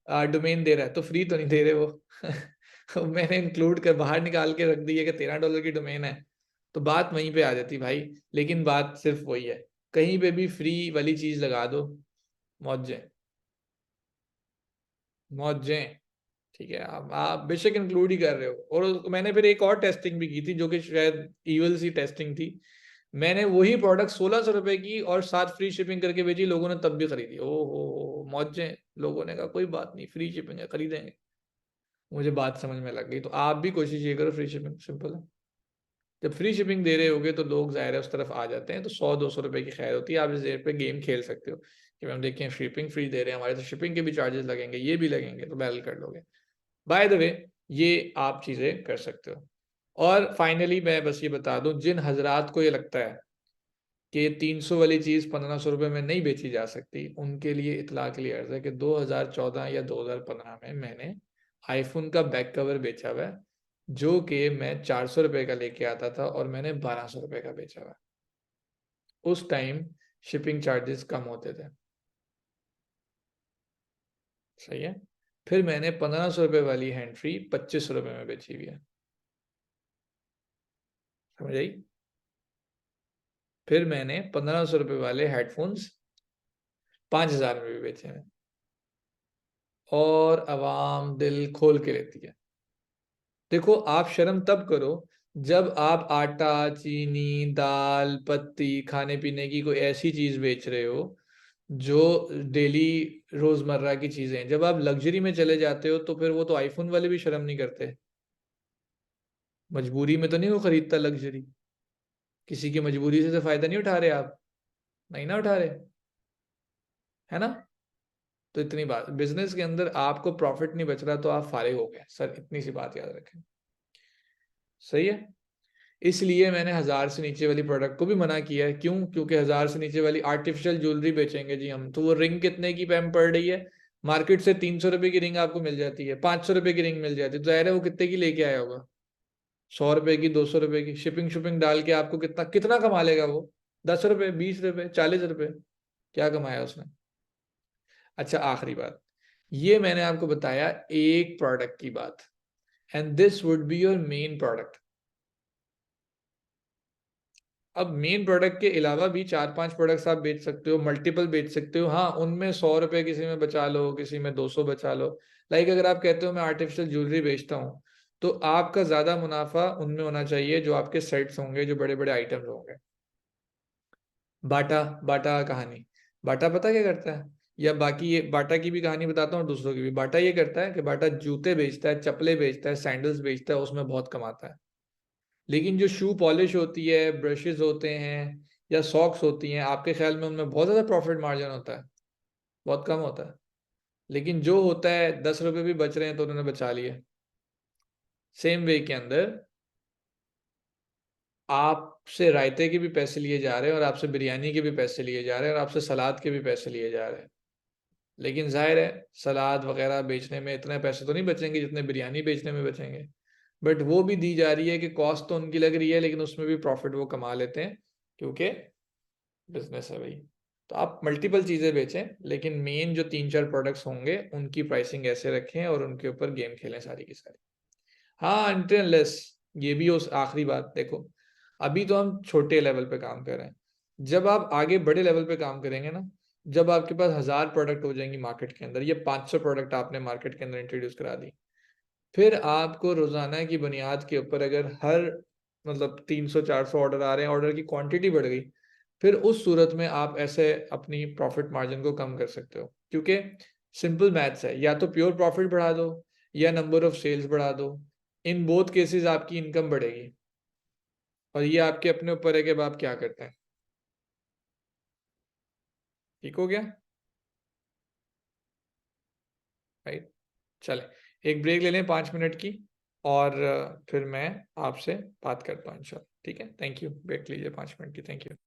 डोमेन दे रहा है, तो फ्री तो नहीं दे रहे वो। मैंने इंक्लूड कर बाहर निकाल के रख दी है कि $13 की डोमेन है, तो बात वहीं पे आ जाती भाई। लेकिन बात सिर्फ वही है, कहीं पे भी फ्री वाली चीज लगा दो, मौजें मौजें। ठीक है, आप बेशक इंक्लूड ही कर रहे हो। और मैंने फिर एक और टेस्टिंग भी की थी, जो कि शायद ईवल सी टेस्टिंग थी। मैंने वही प्रोडक्ट 1600 रुपए की और साथ फ्री शिपिंग करके बेची, लोगों ने तब भी खरीदी। ओ हो मौजें। लोगों ने कहा कोई बात नहीं, फ्री शिपिंग है, खरीदेंगे। मुझे बात समझ में लग गई। तो आप भी कोशिश ये करो, फ्री शिपिंग सिंपल है। जब फ्री शिपिंग दे रहे होगे तो लोग जाहिर है उस तरफ आ जाते हैं, तो 100-200 रुपए की खैर होती है। आप इस रेट पे गेम खेल सकते हो कि मैम देखिए शिपिंग फ्री दे रहे हैं हमारे, तो शिपिंग के भी चार्जेस लगेंगे, ये भी लगेंगे, तो बैल कर लोगे। बाय द वे, ये आप चीजें कर सकते हो। और फाइनली मैं बस ये बता दूं, जिन हजरात को ये लगता है कि 300 वाली चीज 1500 रुपये में नहीं बेची जा सकती, उनके लिए इतला के लिए अर्ज है कि 2014 या 2015 में मैंने आईफोन का बैक कवर बेचा हुआ है, जो कि मैं 400 रुपये का लेके आता था और मैंने 1200 रुपये का बेचा हुआ है। उस टाइम शिपिंग चार्जेस कम होते थे। सही है। फिर मैंने 1500 रुपये वाली हैंड फ्री 2500 रुपये में बेची हुई है। समझ आई? फिर मैंने 1500 रुपये वाले हेडफोन्स 5000 में भी बेचे हैं। और अवाम दिल खोल के लेती है। देखो आप शर्म तब करो जब आप आटा, चीनी, दाल, पत्ती, खाने पीने की कोई ऐसी चीज बेच रहे हो जो डेली रोजमर्रा की चीजें हैं। जब आप लग्जरी में चले जाते हो तो फिर वो तो आईफोन वाले भी शर्म नहीं करते। मजबूरी में तो नहीं वो खरीदता लग्जरी, किसी की मजबूरी से तो फायदा नहीं उठा रहे आप, नहीं ना उठा रहे, है ना? तो इतनी बात, बिजनेस के अंदर आपको प्रॉफिट नहीं बच रहा तो आप फारिग हो गए सर, इतनी सी बात याद रखें। सही है। इसलिए मैंने 1000 से नीचे वाली प्रोडक्ट को भी मना किया है। क्यों? क्योंकि 1000 से नीचे वाली आर्टिफिशियल ज्वेलरी बेचेंगे जी हम, तो वो रिंग कितने की पैम पड़ रही है? मार्केट से 300 रुपए की रिंग आपको मिल जाती है, 500 रुपए की रिंग मिल जाती है, तो जाहिर है वो कितने की लेके आया होगा? 100 रुपए की, 200 रुपए की शिपिंग शिपिंग डाल के आपको कितना कितना कमा लेगा वो? 10 रुपए, 20 रुपए, 40 रुपए, क्या कमाया उसने? अच्छा आखिरी बात, ये मैंने आपको बताया एक प्रोडक्ट की बात, and this would be your main product. अब मेन प्रोडक्ट के अलावा भी 4-5 प्रोडक्ट्स आप बेच सकते हो, मल्टीपल बेच सकते हो। हाँ, उनमें 100 रुपए किसी में बचा लो, किसी में 200 बचा लो। लाइक अगर आप कहते हो मैं आर्टिफिशियल ज्वेलरी बेचता हूँ, तो आपका ज्यादा मुनाफा उनमें होना चाहिए जो आपके सेट्स होंगे, जो बड़े बड़े आइटम्स होंगे। बाटा, बाटा कहानी, बाटा पता क्या करता है? या बाकी ये बाटा की भी कहानी बताता हूँ, दूसरों की भी। बाटा ये करता है कि बाटा जूते बेचता है, चप्पलें बेचता है, सैंडल्स बेचता है, उसमें बहुत कमाता है। लेकिन जो शू पॉलिश होती है, ब्रशेस होते हैं या सॉक्स होती हैं, आपके ख्याल में उनमें बहुत ज़्यादा प्रॉफिट मार्जिन होता है? बहुत कम होता है। लेकिन जो होता है 10 रुपये भी बच रहे हैं तो उन्होंने बचा लिए। सेम वे के अंदर आपसे रायते के भी पैसे लिए जा रहे हैं, और आपसे बिरयानी के भी पैसे लिए जा रहे हैं, और आपसे सलाद के भी पैसे लिए जा रहे हैं। लेकिन जाहिर है सलाद वगैरह बेचने में इतने पैसे तो नहीं बचेंगे जितने बिरयानी बेचने में बचेंगे। बट वो भी दी जा रही है कि कॉस्ट तो उनकी लग रही है, लेकिन उसमें भी प्रॉफिट वो कमा लेते हैं, क्योंकि बिजनेस है भाई। तो आप मल्टीपल चीज़ें बेचें, लेकिन मेन जो 3-4 प्रोडक्ट्स होंगे उनकी प्राइसिंग ऐसे रखें और उनके ऊपर गेम खेलें सारी की सारी। हाँ, अनटिल ये भी उस आखिरी बात देखो, अभी तो हम छोटे लेवल पे काम कर रहे हैं। जब आप आगे बड़े लेवल पे काम करेंगे ना, जब आपके पास 1000 प्रोडक्ट हो जाएंगी मार्केट के अंदर, ये 500 प्रोडक्ट आपने मार्केट के अंदर इंट्रोड्यूस करा दी, फिर आपको रोजाना की बुनियाद के ऊपर अगर हर मतलब 300-400 ऑर्डर आ रहे हैं, ऑर्डर की क्वांटिटी बढ़ गई, फिर उस सूरत में आप ऐसे अपनी प्रॉफिट मार्जिन को कम कर सकते हो, क्योंकि सिंपल मैथ्स है, या तो प्योर प्रॉफिट बढ़ा दो या नंबर ऑफ सेल्स बढ़ा दो। इन बोथ केसेस आपकी इनकम बढ़ेगी, और ये आपके अपने ऊपर है कि अब आप क्या करते हैं। ठीक हो गया? राइट। चले एक ब्रेक ले लें 5 मिनट की, और फिर मैं आपसे बात करता हूँ इंशाल्लाह। ठीक है, थैंक यू। ब्रेक लीजिए 5 मिनट की। Thank you.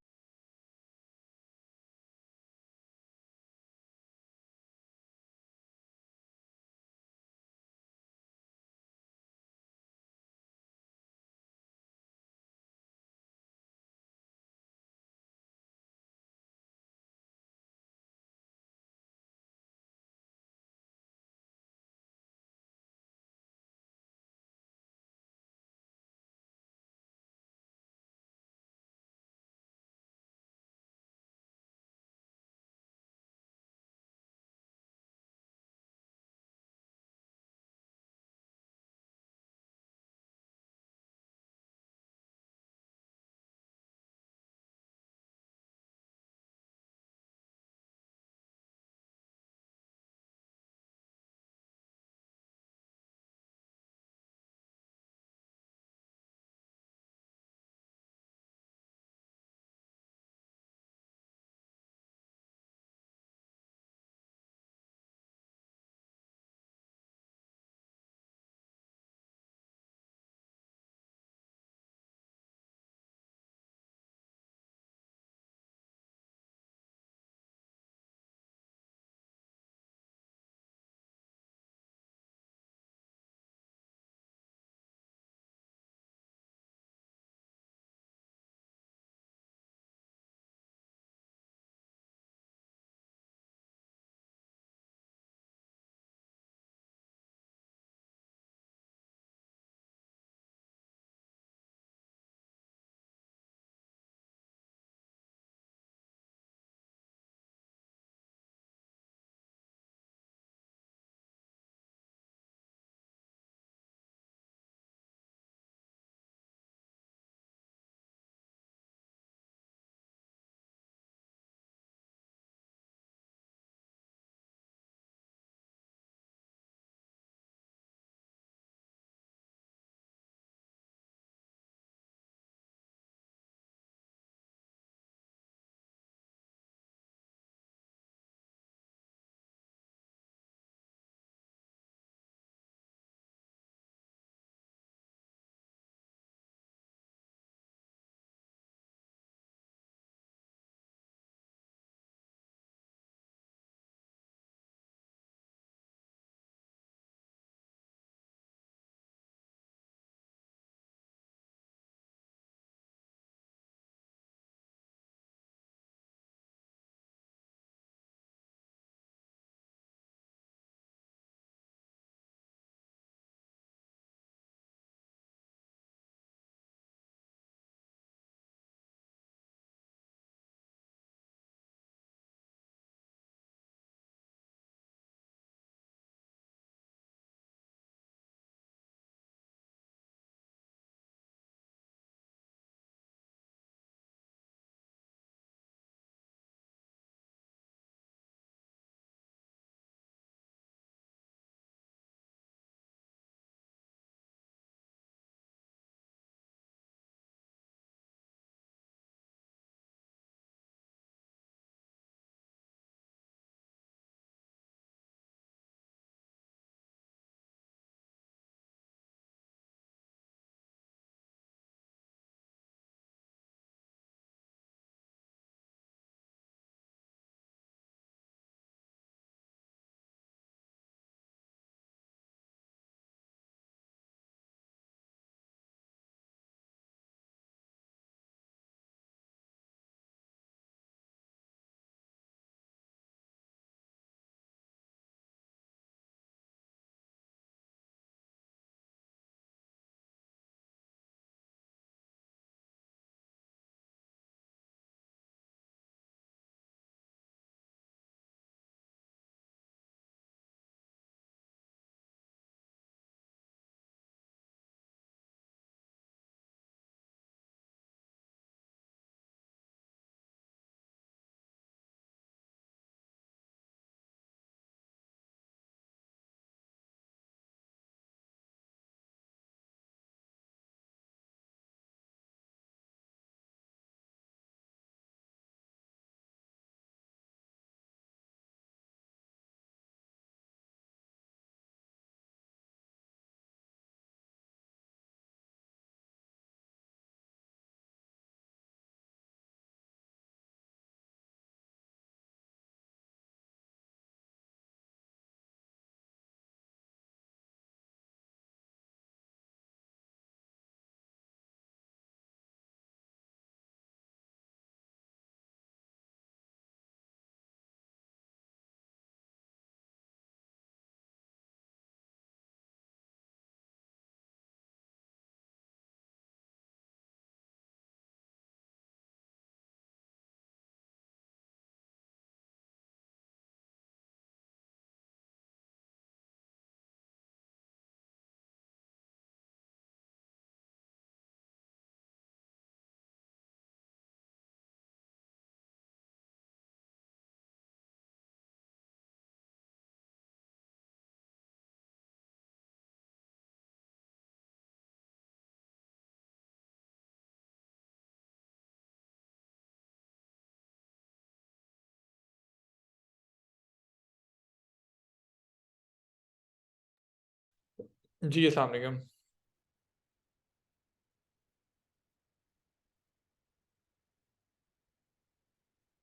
जी अस्सलाम वालेकुम।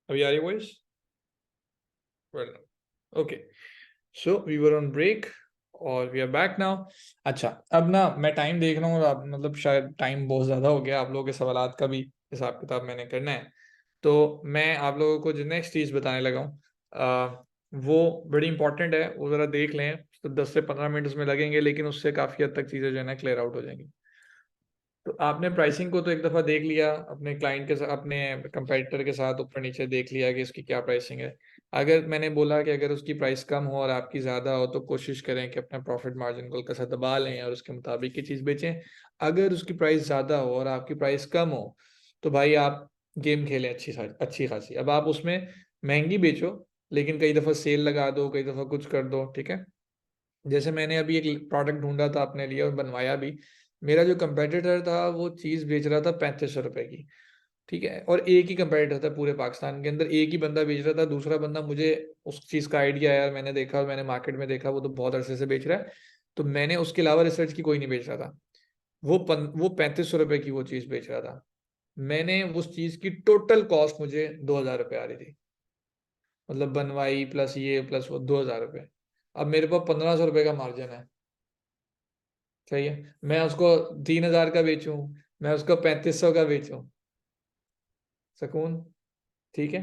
अभी आ रही voice? Well, okay. So we were on break और वी आर बैक नाउ। अच्छा, अब ना मैं टाइम देख रहा हूँ, आप मतलब शायद टाइम बहुत ज़्यादा हो गया, आप लोगों के सवालात का भी हिसाब किताब मैंने करना है। तो मैं आप लोगों को जो नेक्स्ट चीज़ बताने लगा हूँ, वो बड़ी इंपॉर्टेंट है, वो ज़रा देख लें। तो 10 से 15 मिनट उसमें लगेंगे, लेकिन उससे काफ़ी हद तक चीज़ें जो है ना क्लियर आउट हो जाएंगी। तो आपने प्राइसिंग को तो एक दफ़ा देख लिया, अपने क्लाइंट के साथ, अपने कंपेटिटर के साथ ऊपर नीचे देख लिया कि इसकी क्या प्राइसिंग है। अगर मैंने बोला कि अगर उसकी प्राइस कम हो और आपकी ज़्यादा हो, तो कोशिश करें कि अपना प्रॉफिट मार्जिन को हल्का सा दबा लें और उसके मुताबिक की चीज़ बेचें। अगर उसकी प्राइस ज़्यादा हो और आपकी प्राइस कम हो, तो भाई आप गेम खेलें अच्छी खासी। अब आप उसमें महंगी बेचो, लेकिन कई दफ़ा सेल लगा दो, कई दफ़ा कुछ कर दो, ठीक है। जैसे मैंने अभी एक प्रोडक्ट ढूंढा था अपने लिए और बनवाया भी। मेरा जो कंपेटिटर था वो चीज़ बेच रहा था 3500 रुपए की, ठीक है। और एक ही कंपेटिटर था पूरे पाकिस्तान के अंदर, एक ही बंदा बेच रहा था। दूसरा बंदा, मुझे उस चीज़ का आइडिया आया, मैंने देखा और मैंने मार्केट में देखा वो तो बहुत अरसे से बेच रहा है। तो मैंने उसके अलावा रिसर्च की, कोई नहीं बेच रहा था। वो 3500 रुपए की वो चीज़ बेच रहा था। मैंने उस चीज़ की टोटल कॉस्ट मुझे 2000 रुपये आ रही थी, मतलब बनवाई प्लस ये प्लस वो 2000 रुपये। अब मेरे पास 1500 रुपये का मार्जिन है, सही है। मैं उसको 3000 का बेचूं, मैं उसको 3500 का बेचूं, सुकून, ठीक है।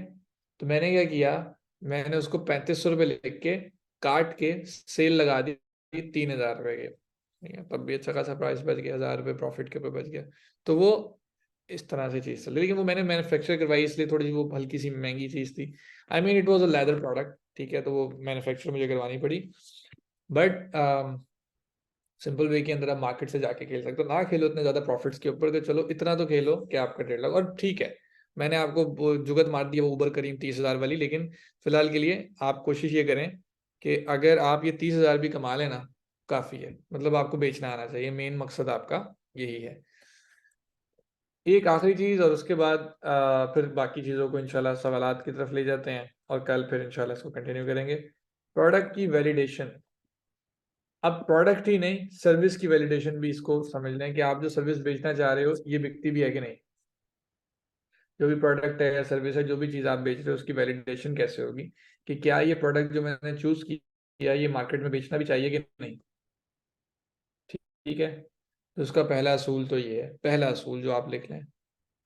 तो मैंने क्या किया, मैंने उसको 3500 रुपये लिख के काट के सेल लगा दी 3000 रुपये के, ठीक है। तब भी अच्छा खासा प्राइस बच गया, 1000 रुपये प्रॉफिट के ऊपर बच गया। तो वो इस तरह से चीज़ चल, लेकिन वो मैंने मैन्युफैक्चर करवाई, इसलिए थोड़ी सी वो हल्की सी महंगी चीज़ थी। I mean it was a leather product, ठीक है। तो वो मैन्युफैक्चर मुझे करवानी पड़ी। बट सिंपल वे के अंदर आप मार्केट से जाके खेल सकते हो, ना खेलो इतने ज्यादा प्रॉफिट्स के ऊपर, तो चलो इतना तो खेलो कि आपका 1.5 लाख, और ठीक है। मैंने आपको वो जुगत मार दी, वो ऊबर करीम 30,000 वाली, लेकिन फिलहाल के लिए आप कोशिश ये करें कि अगर आप ये 30,000 भी कमा लेना, काफी है। मतलब आपको बेचना आना चाहिए, मेन मकसद आपका यही है। एक आखिरी चीज, और उसके बाद फिर बाकी चीजों को इंशाल्लाह सवालात की तरफ ले जाते हैं, और कल फिर इंशाल्लाह इसको कंटिन्यू करेंगे। प्रोडक्ट की वैलिडेशन। अब प्रोडक्ट ही नहीं, सर्विस की वैलिडेशन भी इसको समझ लें कि आप जो सर्विस बेचना चाह रहे हो ये बिकती भी है कि नहीं। जो भी प्रोडक्ट है या सर्विस है, जो भी चीज़ आप बेच रहे हो, उसकी वैलिडेशन कैसे होगी कि क्या ये प्रोडक्ट जो मैंने चूज किया ये मार्केट में बेचना भी चाहिए कि नहीं। ठीक है। तो उसका पहला असूल तो ये है, पहला असूल जो आप लिख लें,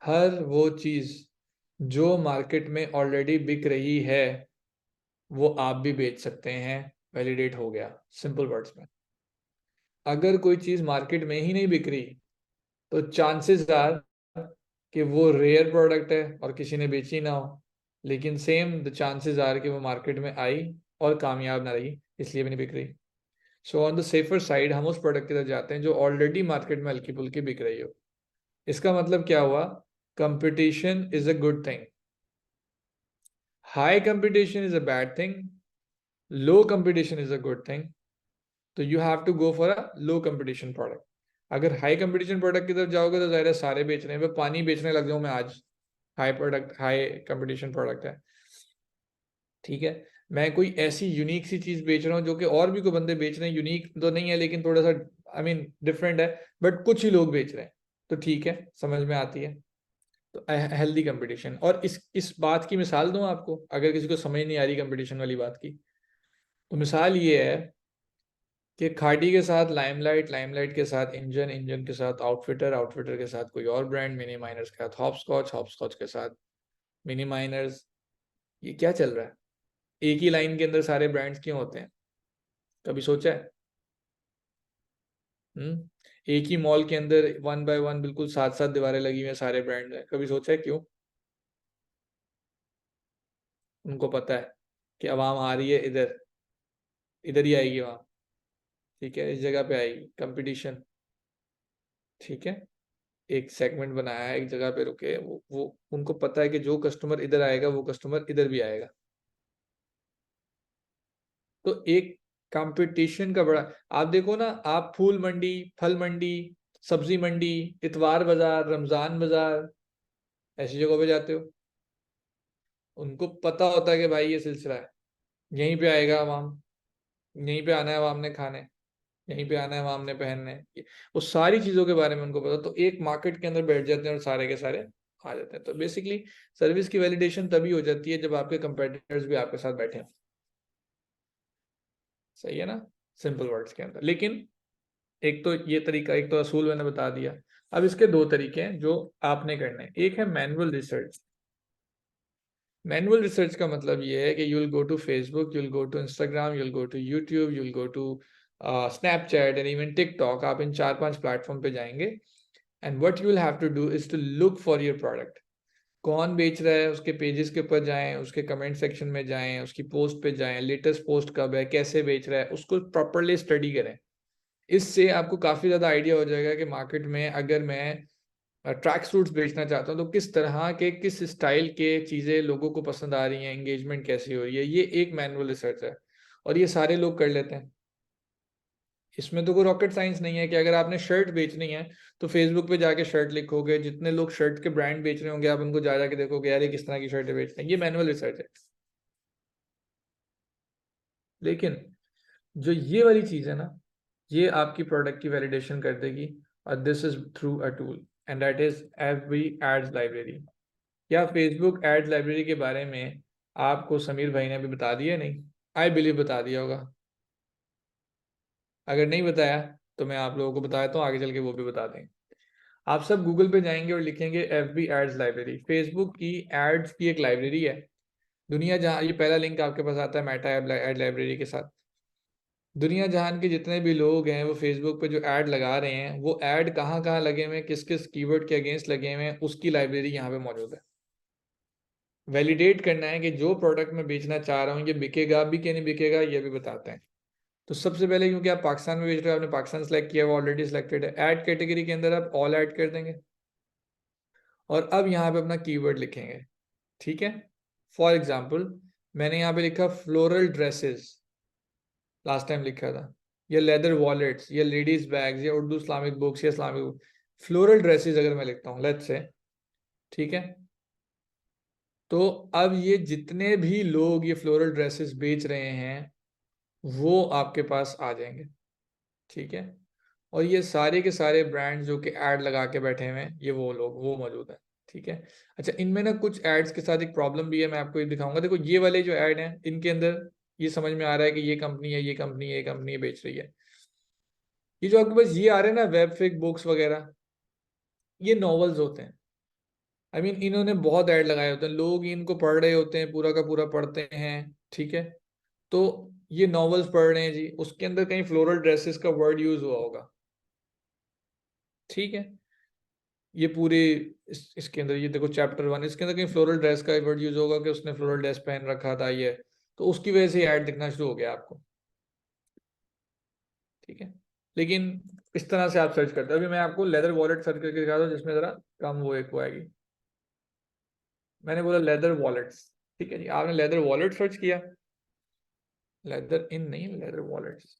हर वो चीज़ जो मार्केट में ऑलरेडी बिक रही है वो आप भी बेच सकते हैं। वैलिडेट हो गया सिंपल वर्ड्स में। अगर कोई चीज़ मार्केट में ही नहीं बिक रही, तो चांसेस आर कि वो रेयर प्रोडक्ट है और किसी ने बेची ना हो। लेकिन सेम द चांसेस आर कि वो मार्केट में आई और कामयाब ना रही, इसलिए भी नहीं बिक रही। So on the safer side हम उस प्रोडक्ट की तरफ जाते हैं जो ऑलरेडी मार्केट में हल्की फुल्की बिक रही हो। इसका मतलब क्या हुआ, competition is a good thing, high competition is a bad thing, low competition is a good thing. तो you have to go for a low competition product. अगर हाई कंपटीशन प्रोडक्ट की तरफ जाओगे तो ज़ाहिर है सारे बेच रहे हैं, मैं पानी बेचने लग जाऊं मैं आज, हाई कंपटीशन प्रोडक्ट है, ठीक है। मैं कोई ऐसी यूनिक सी चीज बेच रहा हूँ जो कि और भी कोई बंदे बेच रहे हैं, यूनिक तो नहीं है लेकिन थोड़ा सा आई मीन डिफरेंट है, बट कुछ ही लोग बेच रहे हैं, तो ठीक है, समझ में आती है। तो हेल्दी कंपटीशन। और इस बात की मिसाल दूं आपको, अगर किसी को समझ नहीं आ रही कंपटीशन वाली बात की, तो मिसाल ये है कि खाड़ी के साथ लाइमलाइट, लाइमलाइट के साथ इंजन, इंजन के साथ आउटफिटर, आउटफिटर के साथ कोई और ब्रांड, मिनी माइनर्स के साथ हॉपस्कॉच, हॉपस्कॉच के साथ मिनी माइनर्स। ये क्या चल रहा है? एक ही लाइन के अंदर सारे ब्रांड्स क्यों होते हैं? कभी सोचा है? एक ही मॉल के अंदर वन बाय वन बिल्कुल साथ साथ दीवारें लगी हुई हैं, सारे ब्रांड हैं, कभी सोचा है क्यों? उनको पता है कि आवाम आ रही है इधर, इधर ही आएगी वहां, ठीक है, इस जगह पे आएगी कंपटीशन, ठीक है। एक सेगमेंट बनाया है, एक जगह पे रुके, वो उनको पता है कि जो कस्टमर इधर आएगा वो कस्टमर इधर भी आएगा। तो एक कंपटीशन का बड़ा, आप देखो ना, आप फूल मंडी, फल मंडी, सब्जी मंडी, इतवार बाजार, रमजान बाजार, ऐसी जगहों पे जाते हो, उनको पता होता है कि भाई ये सिलसिला है, यहीं पे आएगा आवाम, यहीं पे आना है आवाम ने खाने। यहीं पे आना है, वहां हमने पहनना है, वो सारी चीजों के बारे में उनको पता, तो एक मार्केट के अंदर बैठ जाते हैं और सारे के सारे आ जाते हैं। तो बेसिकली सर्विस की वैलिडेशन तभी हो जाती है जब आपके कंपेटिटर्स भी आपके साथ बैठे हैं। सही है ना, सिंपल वर्ड्स के अंदर। लेकिन एक तो ये तरीका, एक तो असूल मैंने बता दिया। अब इसके दो तरीके हैं जो आपने करने हैं। एक है मैनुअल रिसर्च। मैनुअल रिसर्च का मतलब ये है कि you will go to Facebook, you will go to Instagram, you will go to YouTube, you will go to Snapchat and even TikTok. आप इन 4-5 प्लेटफॉर्म पे जाएंगे and what you will have to do is to look for your product. कौन बेच रहा है उसके pages के ऊपर जाएं, उसके कमेंट सेक्शन में जाएं, उसकी पोस्ट पे जाएं, लेटेस्ट पोस्ट कब है, कैसे बेच रहा है, उसको प्रॉपरली स्टडी करें। इससे आपको काफी ज्यादा आइडिया हो जाएगा कि मार्केट में अगर मैं ट्रैक सूट्स बेचना चाहता हूँ तो किस तरह के, किस स्टाइल के चीजें लोगों को पसंद आ रही हैं, एंगेजमेंट कैसी हो रही है। ये एक मैनुअल रिसर्च है और ये सारे लोग कर लेते हैं। इसमें तो कोई रॉकेट साइंस नहीं है कि अगर आपने शर्ट बेचनी है तो फेसबुक पे जाके शर्ट लिखोगे, जितने लोग शर्ट के ब्रांड बेच रहे होंगे आप उनको जा जाके देखोगे यार ये किस तरह की शर्टें बेच रहे हैं। ये मैनुअल रिसर्च है। लेकिन जो ये वाली चीज है ना, ये आपकी प्रोडक्ट की वैलिडेशन कर देगी, और this is through a tool and that is FB ads library. या फेसबुक एड्स लाइब्रेरी के बारे में आपको समीर भाई ने अभी बता दिया नहीं? आई बिलीव बता दिया होगा। अगर नहीं बताया तो मैं आप लोगों को बता देता हूँ, आगे चल के वो भी बता देंगे। आप सब गूगल पे जाएंगे और लिखेंगे F B ads library. Facebook की एड्स की एक लाइब्रेरी है। दुनिया जहाँ, ये पहला लिंक आपके पास आता है मेटा एड लाइब्रेरी के साथ। दुनिया जहान के जितने भी लोग हैं वो फेसबुक पे जो ऐड लगा रहे हैं, वो ऐड कहाँ कहाँ लगे हुए हैं, किस किस कीवर्ड के अगेंस्ट लगे हुए हैं, उसकी लाइब्रेरी यहाँ पे मौजूद है। वैलिडेट करना है कि जो प्रोडक्ट मैं बेचना चाह रहा हूँ ये बिकेगा भी कि नहीं बिकेगा, ये भी बताते हैं। तो सबसे पहले, क्योंकि आप पाकिस्तान में बेच रहे हो, आपने पाकिस्तान सेलेक्ट किया, वो ऑलरेडी सिलेक्टेड है, ऐड कैटेगरी के अंदर आप ऑल ऐड कर देंगे और अब यहाँ पे अपना कीवर्ड लिखेंगे। ठीक है, फॉर एग्जाम्पल मैंने यहाँ पे लिखा फ्लोरल ड्रेसेस, लास्ट टाइम लिखा था, या लेदर वॉलेट्स, या लेडीज बैग्स, या उर्दू इस्लामिक बुक्स, या इस्लामिक फ्लोरल ड्रेसेस अगर मैं लिखता हूँ लेट्स से, ठीक है, तो अब ये जितने भी लोग ये फ्लोरल ड्रेसेस बेच रहे हैं वो आपके पास आ जाएंगे। ठीक है, और ये सारे के सारे ब्रांड जो कि ऐड लगा के बैठे हुए हैं, ये वो लोग वो मौजूद है। ठीक है, अच्छा इनमें ना कुछ एड्स के साथ एक प्रॉब्लम भी है, मैं आपको ये दिखाऊंगा। देखो ये वाले जो ऐड हैं इनके अंदर ये समझ में आ रहा है कि ये कंपनी है, ये कंपनी है, ये कंपनी बेच रही है। ये जो आपके पास ये आ रहे हैं ना वेब फिक बुक्स वगैरह, ये नॉवेल्स होते हैं। आई मीन इन्होंने बहुत ऐड लगाए होते हैं, लोग इनको पढ़ रहे होते हैं, पूरा का पूरा पढ़ते हैं। ठीक है, तो ये नॉवेल्स पढ़ रहे हैं जी, उसके अंदर कहीं फ्लोरल ड्रेसेस का वर्ड यूज हुआ होगा। ठीक है, ये पूरे इसके अंदर ये देखो चैप्टर 1, इसके अंदर कहीं फ्लोरल ड्रेस का वर्ड यूज होगा कि उसने फ्लोरल ड्रेस पहन रखा था ये, तो उसकी वजह से ऐड दिखना शुरू हो गया आपको। ठीक है, लेकिन इस तरह से आप सर्च करते हो। अभी मैं आपको लेदर वॉलेट सर्च करके दिखा दूँ जिसमें जरा कम वो एक वो आएगी। मैंने बोला लेदर वॉलेट्स, ठीक है जी, आपने लेदर वॉलेट सर्च किया, लेदर इन नहीं, leather wallets.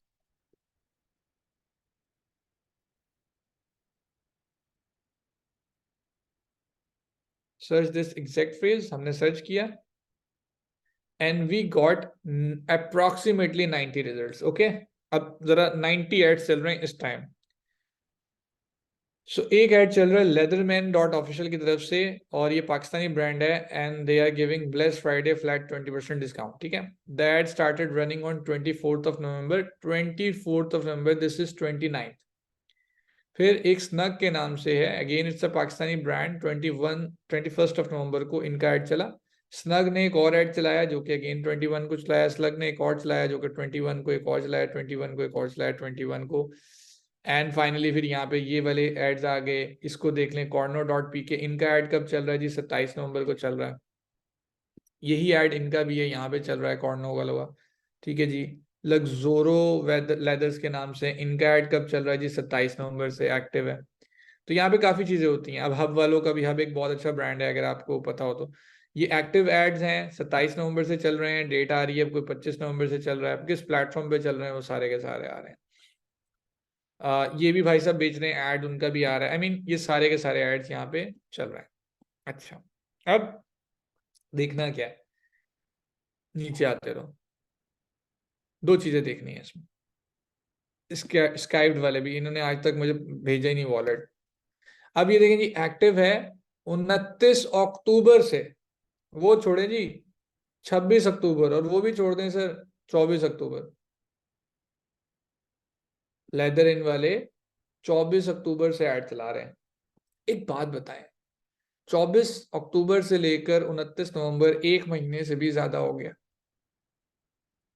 Search this exact phrase, हमने सर्च किया and we got approximately 90 results. Okay, अब जरा 90 एड्स चल रहे हैं इस टाइम। सो एक ऐड चल रहा है लेदरमैन डॉट ऑफिशियल की तरफ से, और ये पाकिस्तानी ब्रांड है and they are giving blessed Friday flat 20% discount. ठीक है, the ad started running on 24th of November, 24th of November, this is 29th। फिर एक स्नग के नाम से है, again it's a Pakistani brand, 21st of November को इनका ऐड चला। स्नग ने एक और ऐड चलाया जो कि अगेन 21 को चलाया, स्लग ने एक और चलाया जो कि 21 को एक और चलाया, 21 को एक और चलाया, 21 को, एंड फाइनली फिर यहाँ पे ये वाले एड्स आ गए। इसको देख लें, कॉर्नो डॉट पी के, इनका ऐड कब चल रहा है जी? 27 नवंबर को चल रहा है। यही ऐड इनका भी है, यहाँ पे चल रहा है कॉर्नो वाला हुआ। ठीक है जी, लग्जोरो लेदर्स के नाम से इनका ऐड कब चल रहा है जी? 27 नवंबर से एक्टिव है। तो यहाँ पे काफी चीजें होती हैं। अब हब वालों का भी, हब एक बहुत अच्छा ब्रांड है अगर आपको पता हो तो। ये एक्टिव एड्स हैं, 27 नवंबर से चल रहे हैं, डेट आ रही है कोई 25 नवंबर से चल रहा है, किस प्लेटफॉर्म पे चल रहे हैं वो सारे के सारे आ रहे हैं। ये भी भाई साहब बेच रहे हैं ऐड, उनका भी आ रहा है। आई मीन ये सारे के सारे एड्स यहाँ पे चल रहे हैं। अच्छा, अब देखना क्या है, नीचे आते रहो, दो चीजें देखनी है इसमें। स्काइप्ड वाले भी, इन्होंने आज तक मुझे भेजा ही नहीं वॉलेट। अब ये देखें जी, एक्टिव है 29 अक्टूबर से, वो छोड़े जी 26 अक्टूबर, और वो भी छोड़ दें सर 24 अक्टूबर। लेदर इन वाले 24 अक्टूबर से ऐड चला रहे हैं। एक बात बताएं, 24 अक्टूबर से लेकर 29 नवंबर, एक महीने से भी ज्यादा हो गया।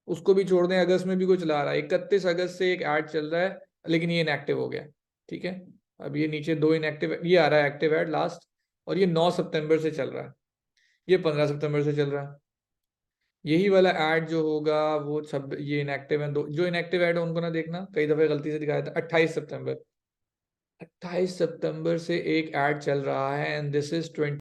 उसको भी छोड़ दें, अगस्त में भी कोई चला रहा है, 31 अगस्त से एक ऐड चल रहा है, लेकिन ये इनएक्टिव हो गया। ठीक है, अब ये नीचे दो इनएक्टिव, ये आ रहा है एक्टिव ऐड लास्ट, और ये 9 सितंबर से चल रहा है, ये 15 सितंबर से चल रहा है। यही वाला ऐड जो होगा वो सब ये इनएक्टिव है, दो जो इनएक्टिव ऐड है उनको ना देखना, कई दफे गलती से दिखाया था। 28 सितंबर से एक ऐड चल रहा है, एंड दिस इज 20